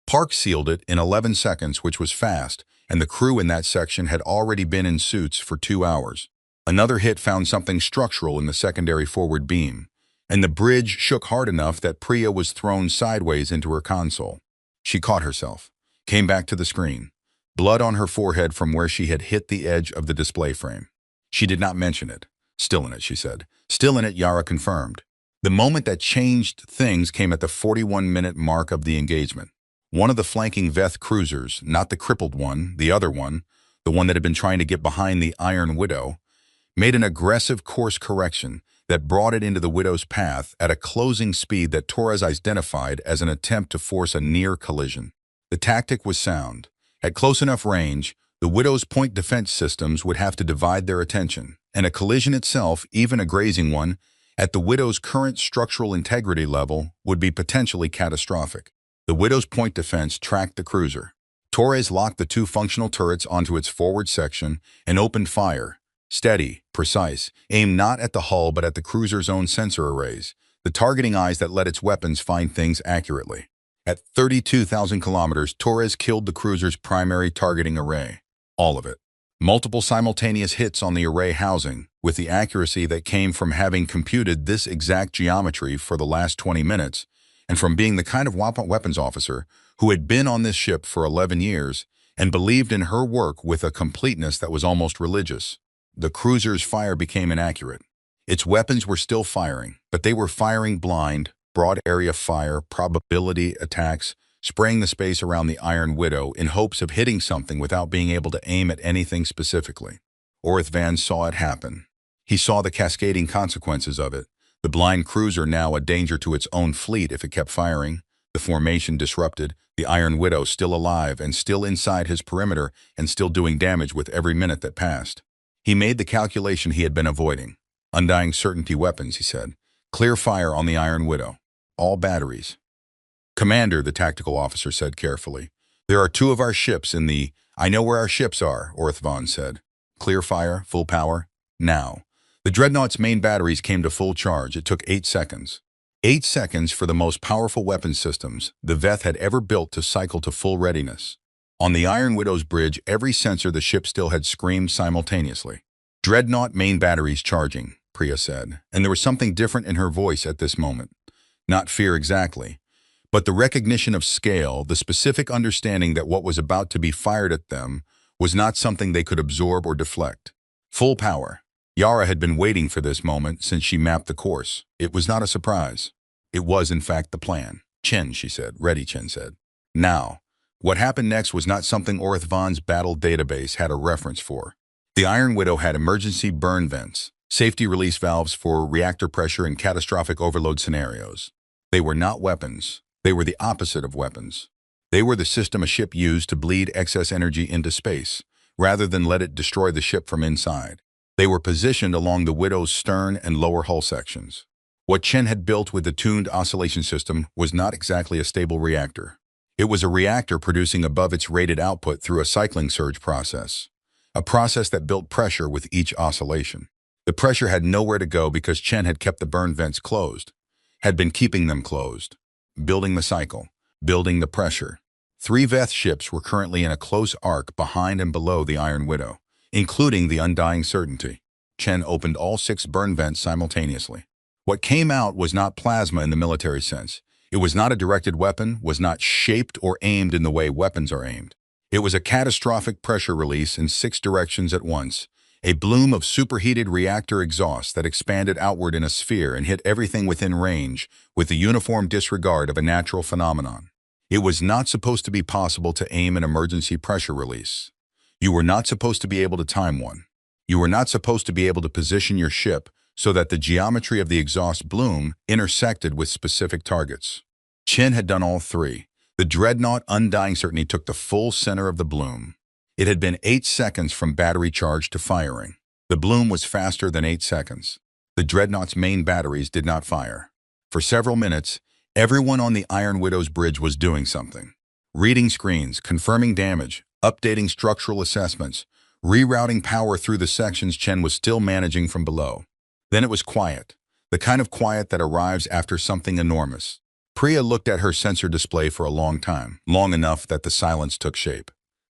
Park sealed it in 11 seconds, which was fast, and the crew in that section had already been in suits for 2 hours. Another hit found something structural in the secondary forward beam, and the bridge shook hard enough that Priya was thrown sideways into her console. She caught herself, came back to the screen, blood on her forehead from where she had hit the edge of the display frame. She did not mention it. "Still in it," she said. "Still in it," Yara confirmed. The moment that changed things came at the 41-minute mark of the engagement. One of the flanking Veth cruisers, not the crippled one, the other one, the one that had been trying to get behind the Iron Widow, made an aggressive course correction that brought it into the Widow's path at a closing speed that Torres identified as an attempt to force a near collision. The tactic was sound. At close enough range, the Widow's point defense systems would have to divide their attention, and a collision itself, even a grazing one, at the Widow's current structural integrity level would be potentially catastrophic. The Widow's point defense tracked the cruiser. Torres locked the two functional turrets onto its forward section and opened fire. Steady, precise, aimed not at the hull but at the cruiser's own sensor arrays, the targeting eyes that let its weapons find things accurately. At 32,000 kilometers, Torres killed the cruiser's primary targeting array. All of it. Multiple simultaneous hits on the array housing, with the accuracy that came from having computed this exact geometry for the last 20 minutes, and from being the kind of weapons officer who had been on this ship for 11 years and believed in her work with a completeness that was almost religious. The cruiser's fire became inaccurate. Its weapons were still firing, but they were firing blind, broad area fire, probability attacks, spraying the space around the Iron Widow in hopes of hitting something without being able to aim at anything specifically. Orth Van saw it happen. He saw the cascading consequences of it. The blind cruiser now a danger to its own fleet if it kept firing, the formation disrupted, the Iron Widow still alive and still inside his perimeter and still doing damage with every minute that passed. He made the calculation he had been avoiding. Undying certainty weapons, he said. Clear fire on the Iron Widow. All batteries. Commander, the tactical officer said carefully. There are two of our ships in the... I know where our ships are, Orth Van said. Clear fire, full power, now. The Dreadnought's main batteries came to full charge. It took 8 seconds. 8 seconds for the most powerful weapon systems the Veth had ever built to cycle to full readiness. On the Iron Widow's bridge, every sensor the ship still had screamed simultaneously. Dreadnought main batteries charging, Priya said, and there was something different in her voice at this moment. Not fear exactly, but the recognition of scale, the specific understanding that what was about to be fired at them was not something they could absorb or deflect. Full power. Yara had been waiting for this moment since she mapped the course. It was not a surprise. It was, in fact, the plan. Chen, she said. Ready, Chen said. Now. What happened next was not something Orth Van's battle database had a reference for. The Iron Widow had emergency burn vents, safety release valves for reactor pressure and catastrophic overload scenarios. They were not weapons. They were the opposite of weapons. They were the system a ship used to bleed excess energy into space, rather than let it destroy the ship from inside. They were positioned along the Widow's stern and lower hull sections. What Chen had built with the tuned oscillation system was not exactly a stable reactor. It was a reactor producing above its rated output through a cycling surge process, a process that built pressure with each oscillation. The pressure had nowhere to go because Chen had kept the burn vents closed, had been keeping them closed, building the cycle, building the pressure. 3 Veth ships were currently in a close arc behind and below the Iron Widow, including the Undying Certainty. Chen opened all 6 burn vents simultaneously. What came out was not plasma in the military sense. It was not a directed weapon, was not shaped or aimed in the way weapons are aimed. It was a catastrophic pressure release in 6 directions at once, a bloom of superheated reactor exhaust that expanded outward in a sphere and hit everything within range with the uniform disregard of a natural phenomenon. It was not supposed to be possible to aim an emergency pressure release. You were not supposed to be able to time one. You were not supposed to be able to position your ship so that the geometry of the exhaust bloom intersected with specific targets. Chen had done all 3. The Dreadnought Undying Certainty took the full center of the bloom. It had been 8 seconds from battery charge to firing. The bloom was faster than 8 seconds. The Dreadnought's main batteries did not fire. For several minutes, everyone on the Iron Widow's bridge was doing something. Reading screens, confirming damage, updating structural assessments, rerouting power through the sections Chen was still managing from below. Then it was quiet, the kind of quiet that arrives after something enormous. Priya looked at her sensor display for a long time, long enough that the silence took shape.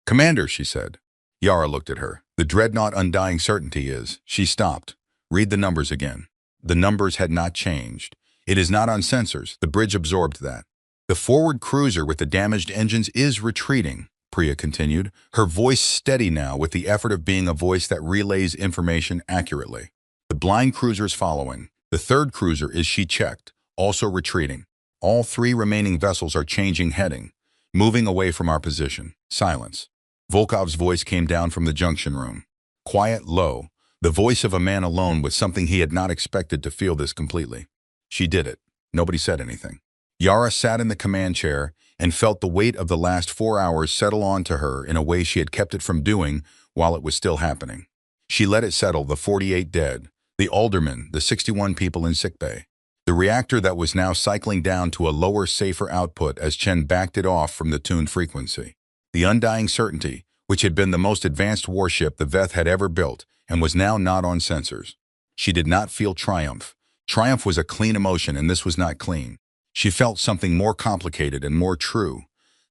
Commander, she said. Yara looked at her. The Dreadnought Undying Certainty is... She stopped. Read the numbers again. The numbers had not changed. It is not on sensors. The bridge absorbed that. The forward cruiser with the damaged engines is retreating, Priya continued, her voice steady now with the effort of being a voice that relays information accurately. The blind cruiser's following. The 3rd cruiser is, she checked, also retreating. All 3 remaining vessels are changing heading, moving away from our position. Silence. Volkov's voice came down from the junction room. Quiet, low, the voice of a man alone with something he had not expected to feel this completely. She did it. Nobody said anything. Yara sat in the command chair and felt the weight of the last 4 hours settle onto her in a way she had kept it from doing while it was still happening. She let it settle, the 48 dead, the aldermen, the 61 people in sickbay, the reactor that was now cycling down to a lower, safer output as Chen backed it off from the tuned frequency. The undying certainty, which had been the most advanced warship the Veth had ever built and was now not on sensors. She did not feel triumph. Triumph was a clean emotion, and this was not clean. She felt something more complicated and more true.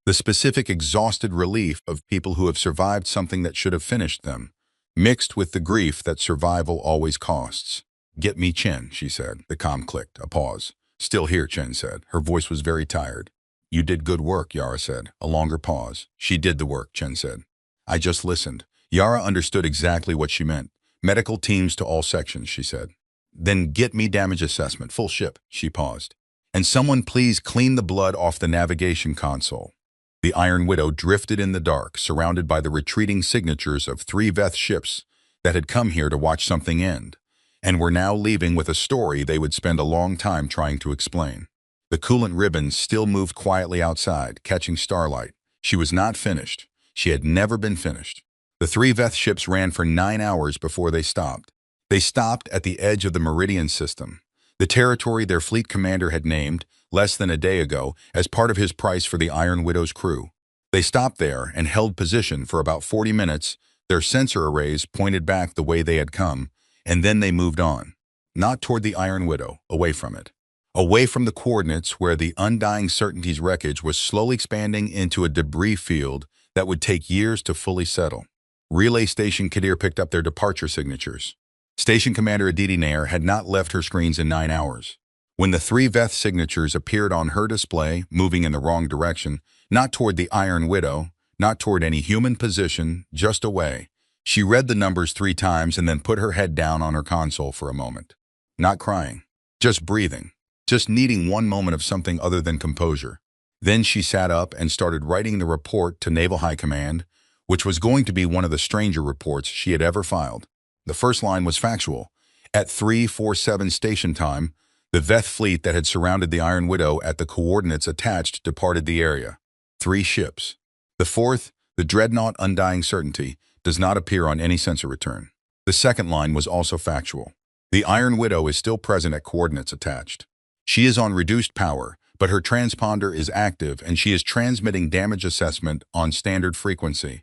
The specific exhausted relief of people who have survived something that should have finished them, mixed with the grief that survival always costs. "Get me Chen," she said. The comm clicked. A pause. "Still here," Chen said. Her voice was very tired. "You did good work," Yara said. A longer pause. "She did the work," Chen said. "I just listened." Yara understood exactly what she meant. "Medical teams to all sections," she said. "Then get me damage assessment, full ship." She paused. "And someone please clean the blood off the navigation console." The Iron Widow drifted in the dark, surrounded by the retreating signatures of 3 Veth ships that had come here to watch something end, and were now leaving with a story they would spend a long time trying to explain. The coolant ribbons still moved quietly outside, catching starlight. She was not finished. She had never been finished. The 3 Veth ships ran for 9 hours before they stopped. They stopped at the edge of the Meridian system, the territory their fleet commander had named, less than a day ago, as part of his price for the Iron Widow's crew. They stopped there and held position for about 40 minutes, their sensor arrays pointed back the way they had come, and then they moved on. Not toward the Iron Widow, away from it. Away from the coordinates where the undying certainty's wreckage was slowly expanding into a debris field that would take years to fully settle. Relay Station Kadir picked up their departure signatures. Station Commander Aditi Nair had not left her screens in 9 hours. When the 3 Veth signatures appeared on her display, moving in the wrong direction, not toward the Iron Widow, not toward any human position, just away, she read the numbers 3 times and then put her head down on her console for a moment. Not crying, just breathing, just needing one moment of something other than composure. Then she sat up and started writing the report to Naval High Command, which was going to be one of the stranger reports she had ever filed. The first line was factual. At 3:47 station time, the Veth fleet that had surrounded the Iron Widow at the coordinates attached departed the area. 3 ships. The fourth, the dreadnought Undying Certainty, does not appear on any sensor return. The second line was also factual. The Iron Widow is still present at coordinates attached. She is on reduced power, but her transponder is active and she is transmitting damage assessment on standard frequency.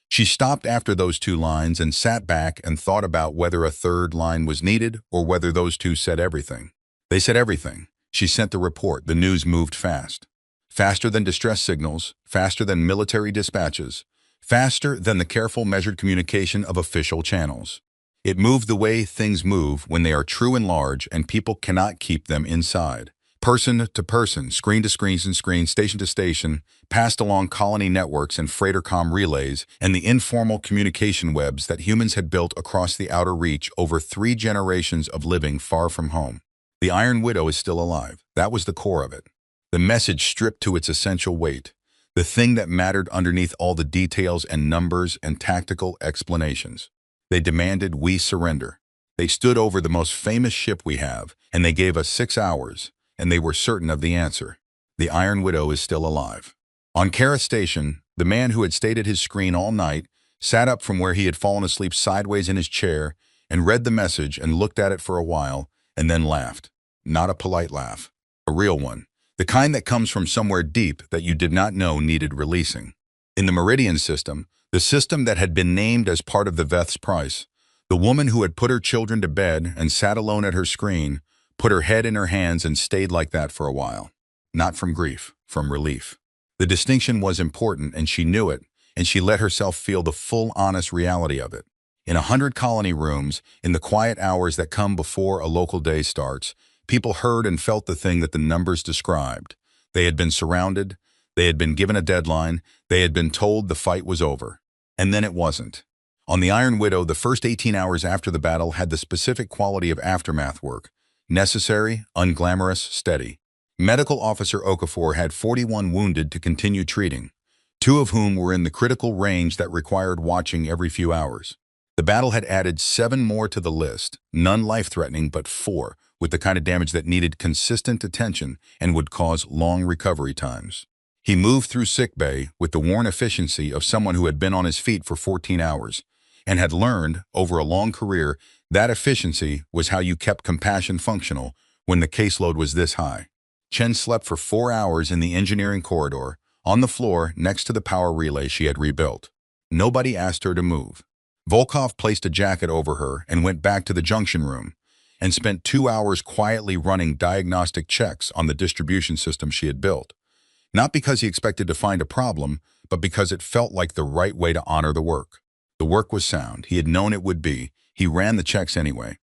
She stopped after those 2 lines and sat back and thought about whether a third line was needed or whether those 2 said everything. They said everything. She sent the report. The news moved fast. Faster than distress signals, faster than military dispatches, faster than the careful, measured communication of official channels. It moved the way things move when they are true and large and people cannot keep them inside. Person to person, screen to screen and screen, station to station, passed along colony networks and freighter-com relays and the informal communication webs that humans had built across the outer reach over 3 generations of living far from home. The Iron Widow is still alive. That was the core of it. The message stripped to its essential weight. The thing that mattered underneath all the details and numbers and tactical explanations. They demanded we surrender. They stood over the most famous ship we have, and they gave us 6 hours, and they were certain of the answer. The Iron Widow is still alive. On Kara Station, the man who had stayed at his screen all night sat up from where he had fallen asleep sideways in his chair and read the message and looked at it for a while and then laughed. Not a polite laugh. A real one. The kind that comes from somewhere deep that you did not know needed releasing. In the Meridian system, the system that had been named as part of the Veth's price, the woman who had put her children to bed and sat alone at her screen put her head in her hands and stayed like that for a while. Not from grief, from relief. The distinction was important and she knew it, and she let herself feel the full honest reality of it. In 100 colony rooms, in the quiet hours that come before a local day starts, people heard and felt the thing that the numbers described. They had been surrounded, they had been given a deadline, they had been told the fight was over. And then it wasn't. On the Iron Widow, the first 18 hours after the battle had the specific quality of aftermath work. Necessary, unglamorous, steady. Medical Officer Okafor had 41 wounded to continue treating, 2 of whom were in the critical range that required watching every few hours. The battle had added 7 more to the list, none life-threatening but 4, with the kind of damage that needed consistent attention and would cause long recovery times. He moved through sickbay with the worn efficiency of someone who had been on his feet for 14 hours and had learned, over a long career, that efficiency was how you kept compassion functional when the caseload was this high. Chen slept for 4 hours in the engineering corridor, on the floor next to the power relay she had rebuilt. Nobody asked her to move. Volkov placed a jacket over her and went back to the junction room and spent 2 hours quietly running diagnostic checks on the distribution system she had built. Not because he expected to find a problem, but because it felt like the right way to honor the work. The work was sound. He had known it would be. He ran the checks anyway.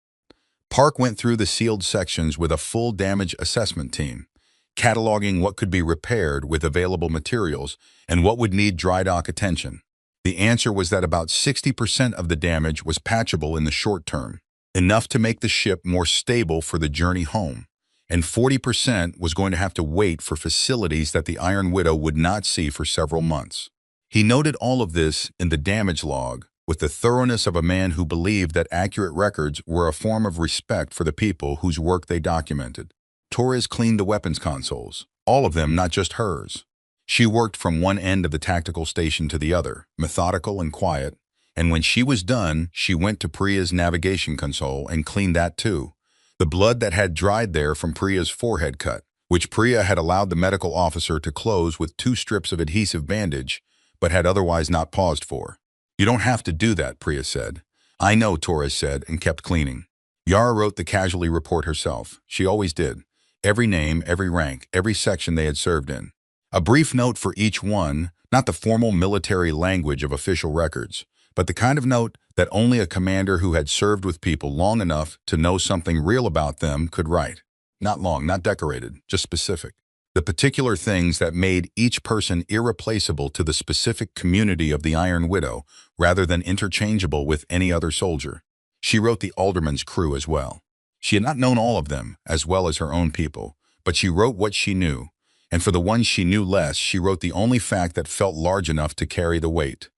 Park went through the sealed sections with a full damage assessment team, cataloging what could be repaired with available materials and what would need dry dock attention. The answer was that about 60% of the damage was patchable in the short term, enough to make the ship more stable for the journey home, and 40% was going to have to wait for facilities that the Iron Widow would not see for several months. He noted all of this in the damage log with the thoroughness of a man who believed that accurate records were a form of respect for the people whose work they documented. Torres cleaned the weapons consoles, all of them, not just hers. She worked from one end of the tactical station to the other, methodical and quiet, and when she was done, she went to Priya's navigation console and cleaned that too. The blood that had dried there from Priya's forehead cut, which Priya had allowed the medical officer to close with 2 strips of adhesive bandage, but had otherwise not paused for. "You don't have to do that," Priya said. "I know," Torres said, and kept cleaning. Yara wrote the casualty report herself. She always did. Every name, every rank, every section they had served in. A brief note for each one, not the formal military language of official records, but the kind of note that only a commander who had served with people long enough to know something real about them could write. Not long, not decorated, just specific. The particular things that made each person irreplaceable to the specific community of the Iron Widow, rather than interchangeable with any other soldier. She wrote the alderman's crew as well. She had not known all of them, as well as her own people, but she wrote what she knew, and for the ones she knew less, she wrote the only fact that felt large enough to carry the weight.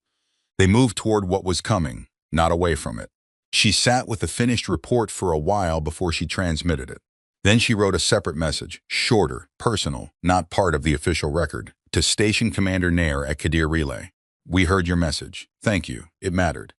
They moved toward what was coming, not away from it. She sat with the finished report for a while before she transmitted it. Then she wrote a separate message, shorter, personal, not part of the official record, to Station Commander Nair at Kadir Relay. "We heard your message. Thank you. It mattered."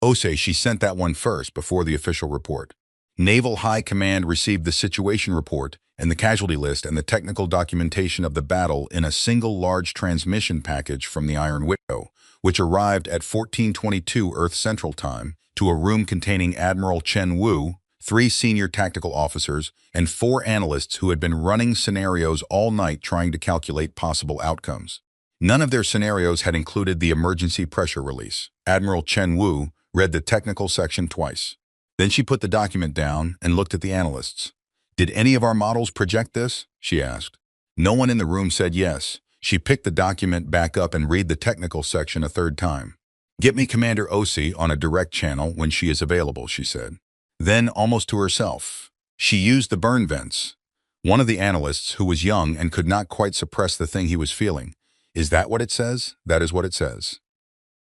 Ose, she sent that one first, before the official report. Naval High Command received the situation report and the casualty list and the technical documentation of the battle in a single large transmission package from the Iron Widow, which arrived at 1422 Earth Central Time to a room containing Admiral Chen Wu, 3 senior tactical officers, and 4 analysts who had been running scenarios all night trying to calculate possible outcomes. None of their scenarios had included the emergency pressure release. Admiral Chen Wu read the technical section twice. Then she put the document down and looked at the analysts. "Did any of our models project this?" she asked. No one in the room said yes. She picked the document back up and read the technical section a 3rd time. "Get me Commander Osi on a direct channel when she is available," she said. Then, almost to herself, she used the burn vents. One of the analysts, who was young and could not quite suppress the thing he was feeling. "Is that what it says?" "That is what it says."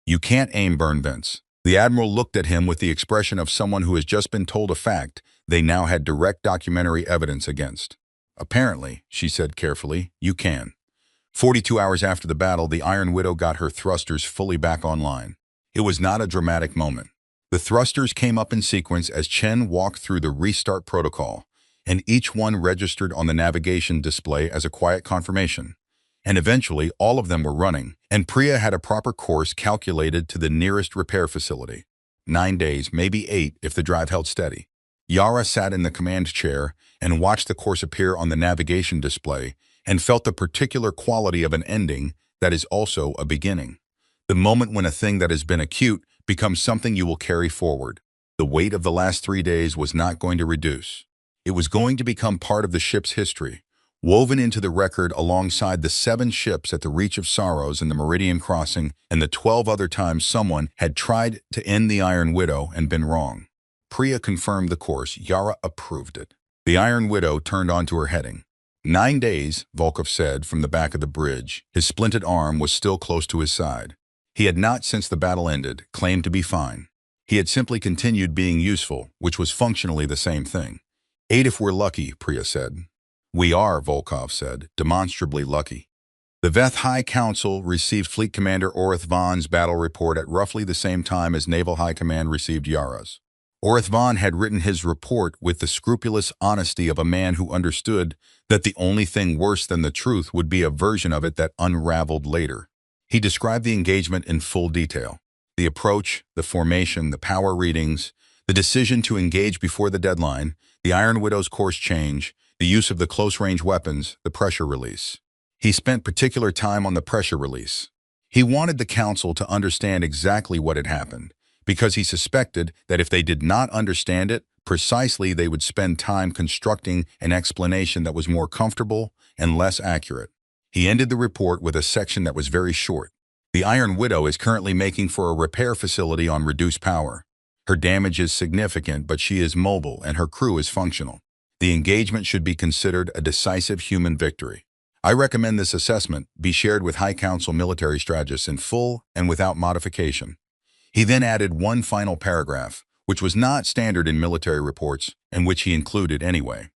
"You can't aim burn vents." The Admiral looked at him with the expression of someone who has just been told a fact they now had direct documentary evidence against. "Apparently," she said carefully, "you can." 42 hours after the battle, the Iron Widow got her thrusters fully back online. It was not a dramatic moment. The thrusters came up in sequence as Chen walked through the restart protocol, and each one registered on the navigation display as a quiet confirmation. And eventually, all of them were running, and Priya had a proper course calculated to the nearest repair facility. 9 days, maybe 8 if the drive held steady. Yara sat in the command chair and watched the course appear on the navigation display and felt the particular quality of an ending that is also a beginning. The moment when a thing that has been acute becomes something you will carry forward. The weight of the last 3 days was not going to reduce. It was going to become part of the ship's history, woven into the record alongside the 7 ships at the Reach of Sorrows and the Meridian Crossing and the 12 other times someone had tried to end the Iron Widow and been wrong. Priya confirmed the course. Yara approved it. The Iron Widow turned onto her heading. 9 days, Volkov said from the back of the bridge. His splinted arm was still close to his side. He had not, since the battle ended, claimed to be fine. He had simply continued being useful, which was functionally the same thing. 8 if we're lucky, Priya said. "We are," Volkov said, "demonstrably lucky." The Veth High Council received Fleet Commander Orith Vaughn's battle report at roughly the same time as Naval High Command received Yara's. Orith Vaughn had written his report with the scrupulous honesty of a man who understood that the only thing worse than the truth would be a version of it that unraveled later. He described the engagement in full detail. The approach, the formation, the power readings, the decision to engage before the deadline, the Iron Widow's course change, the use of the close-range weapons, the pressure release. He spent particular time on the pressure release. He wanted the council to understand exactly what had happened, because he suspected that if they did not understand it, precisely they would spend time constructing an explanation that was more comfortable and less accurate. He ended the report with a section that was very short. The Iron Widow is currently making for a repair facility on reduced power. Her damage is significant, but she is mobile and her crew is functional. The engagement should be considered a decisive human victory. I recommend this assessment be shared with High Council military strategists in full and without modification. He then added one final paragraph, which was not standard in military reports and which he included anyway.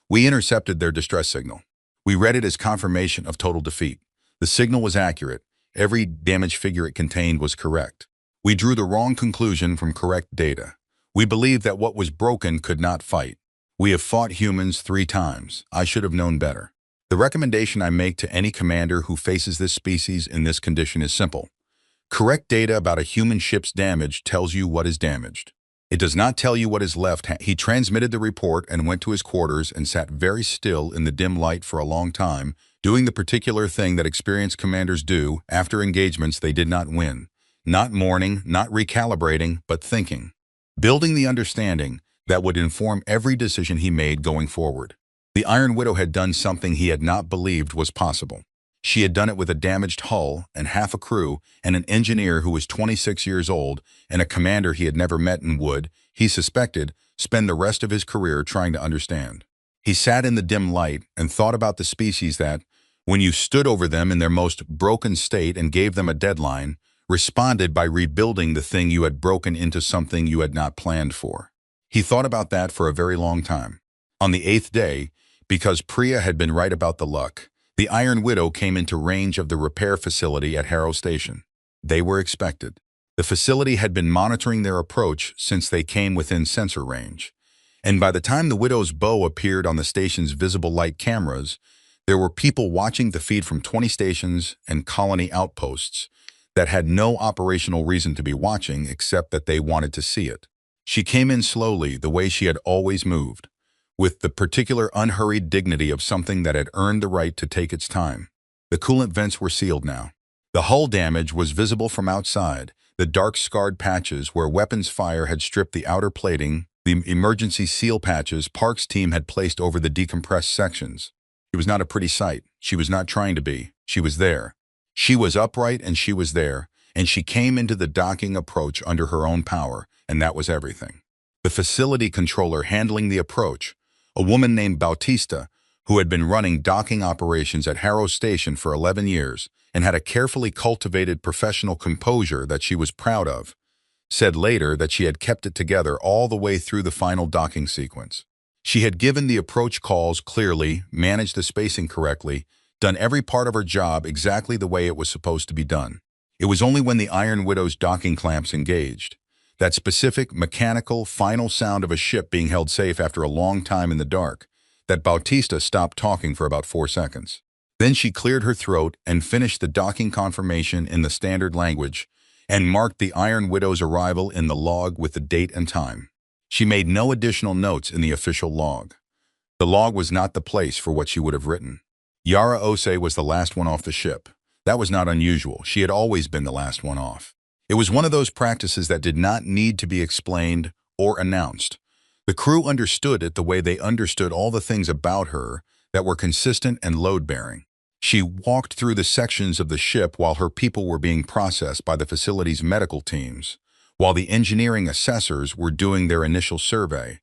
We intercepted their distress signal. We read it as confirmation of total defeat. The signal was accurate. Every damage figure it contained was correct. We drew the wrong conclusion from correct data. We believed that what was broken could not fight. We have fought humans 3 times. I should have known better. The recommendation I make to any commander who faces this species in this condition is simple. Correct data about a human ship's damage tells you what is damaged. It does not tell you what is left. He transmitted the report and went to his quarters and sat very still in the dim light for a long time, doing the particular thing that experienced commanders do after engagements they did not win. Not mourning, not recalibrating, but thinking. Building the understanding that would inform every decision he made going forward. The Iron Widow had done something he had not believed was possible. She had done it with a damaged hull and half a crew and an engineer who was 26 years old and a commander he had never met and would, he suspected, spend the rest of his career trying to understand. He sat in the dim light and thought about the species that, when you stood over them in their most broken state and gave them a deadline, responded by rebuilding the thing you had broken into something you had not planned for. He thought about that for a very long time. On the 8th day, because Priya had been right about the luck, the Iron Widow came into range of the repair facility at Harrow Station. They were expected. The facility had been monitoring their approach since they came within sensor range. And by the time the Widow's bow appeared on the station's visible light cameras, there were people watching the feed from 20 stations and colony outposts that had no operational reason to be watching except that they wanted to see it. She came in slowly, the way she had always moved, with the particular unhurried dignity of something that had earned the right to take its time. The coolant vents were sealed now. The hull damage was visible from outside, the dark scarred patches where weapons fire had stripped the outer plating, the emergency seal patches Park's team had placed over the decompressed sections. It was not a pretty sight. She was not trying to be. She was there. She was upright and she was there, and she came into the docking approach under her own power, and that was everything. The facility controller handling the approach, a woman named Bautista, who had been running docking operations at Harrow Station for 11 years and had a carefully cultivated professional composure that she was proud of, said later that she had kept it together all the way through the final docking sequence. She had given the approach calls clearly, managed the spacing correctly, done every part of her job exactly the way it was supposed to be done. It was only when the Iron Widow's docking clamps engaged, that specific mechanical final sound of a ship being held safe after a long time in the dark, that Bautista stopped talking for about 4 seconds. Then she cleared her throat and finished the docking confirmation in the standard language and marked the Iron Widow's arrival in the log with the date and time. She made no additional notes in the official log. The log was not the place for what she would have written. Yara Ose was the last one off the ship. That was not unusual. She had always been the last one off. It was one of those practices that did not need to be explained or announced. The crew understood it the way they understood all the things about her that were consistent and load-bearing. She walked through the sections of the ship while her people were being processed by the facility's medical teams, while the engineering assessors were doing their initial survey,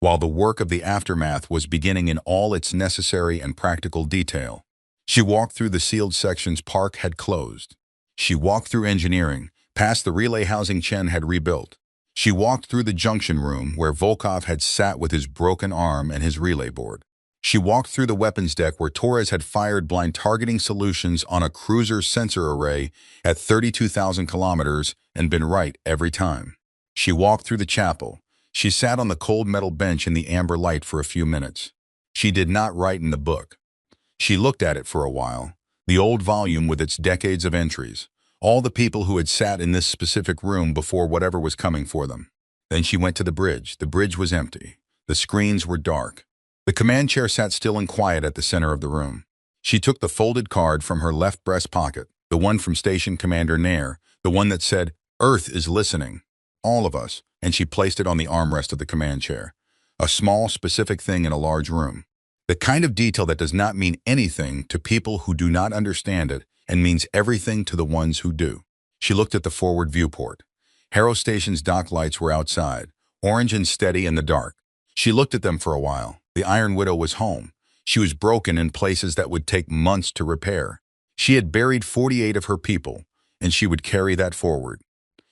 while the work of the aftermath was beginning in all its necessary and practical detail. She walked through the sealed sections Park had closed. She walked through engineering, past the relay housing Chen had rebuilt. She walked through the junction room where Volkov had sat with his broken arm and his relay board. She walked through the weapons deck where Torres had fired blind targeting solutions on a cruiser sensor array at 32,000 kilometers and been right every time. She walked through the chapel. She sat on the cold metal bench in the amber light for a few minutes. She did not write in the book. She looked at it for a while, the old volume with its decades of entries, all the people who had sat in this specific room before whatever was coming for them. Then she went to the bridge. The bridge was empty. The screens were dark. The command chair sat still and quiet at the center of the room. She took the folded card from her left breast pocket, the one from Station Commander Nair, the one that said, "Earth is listening. All of us," and she placed it on the armrest of the command chair. A small, specific thing in a large room. The kind of detail that does not mean anything to people who do not understand it and means everything to the ones who do. She looked at the forward viewport. Harrow Station's dock lights were outside, orange and steady in the dark. She looked at them for a while. The Iron Widow was home. She was broken in places that would take months to repair. She had buried 48 of her people, and she would carry that forward.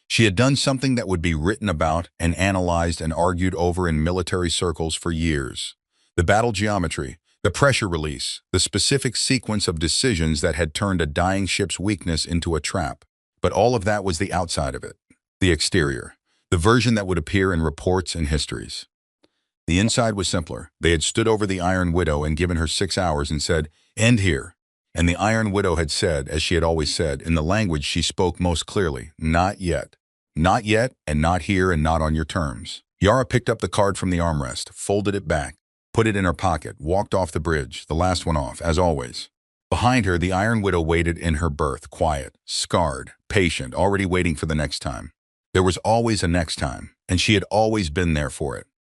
She had done something that would be written about and analyzed and argued over in military circles for years. The battle geometry, the pressure release, the specific sequence of decisions that had turned a dying ship's weakness into a trap. But all of that was the outside of it, the exterior, the version that would appear in reports and histories. The inside was simpler. They had stood over the Iron Widow and given her 6 hours and said, "End here." And the Iron Widow had said, as she had always said, in the language she spoke most clearly, "Not yet. Not yet, and not here, and not on your terms." Yara picked up the card from the armrest, folded it back, put it in her pocket, walked off the bridge, the last one off, as always. Behind her, the Iron Widow waited in her berth, quiet, scarred, patient, already waiting for the next time. There was always a next time, and she had always been there for it.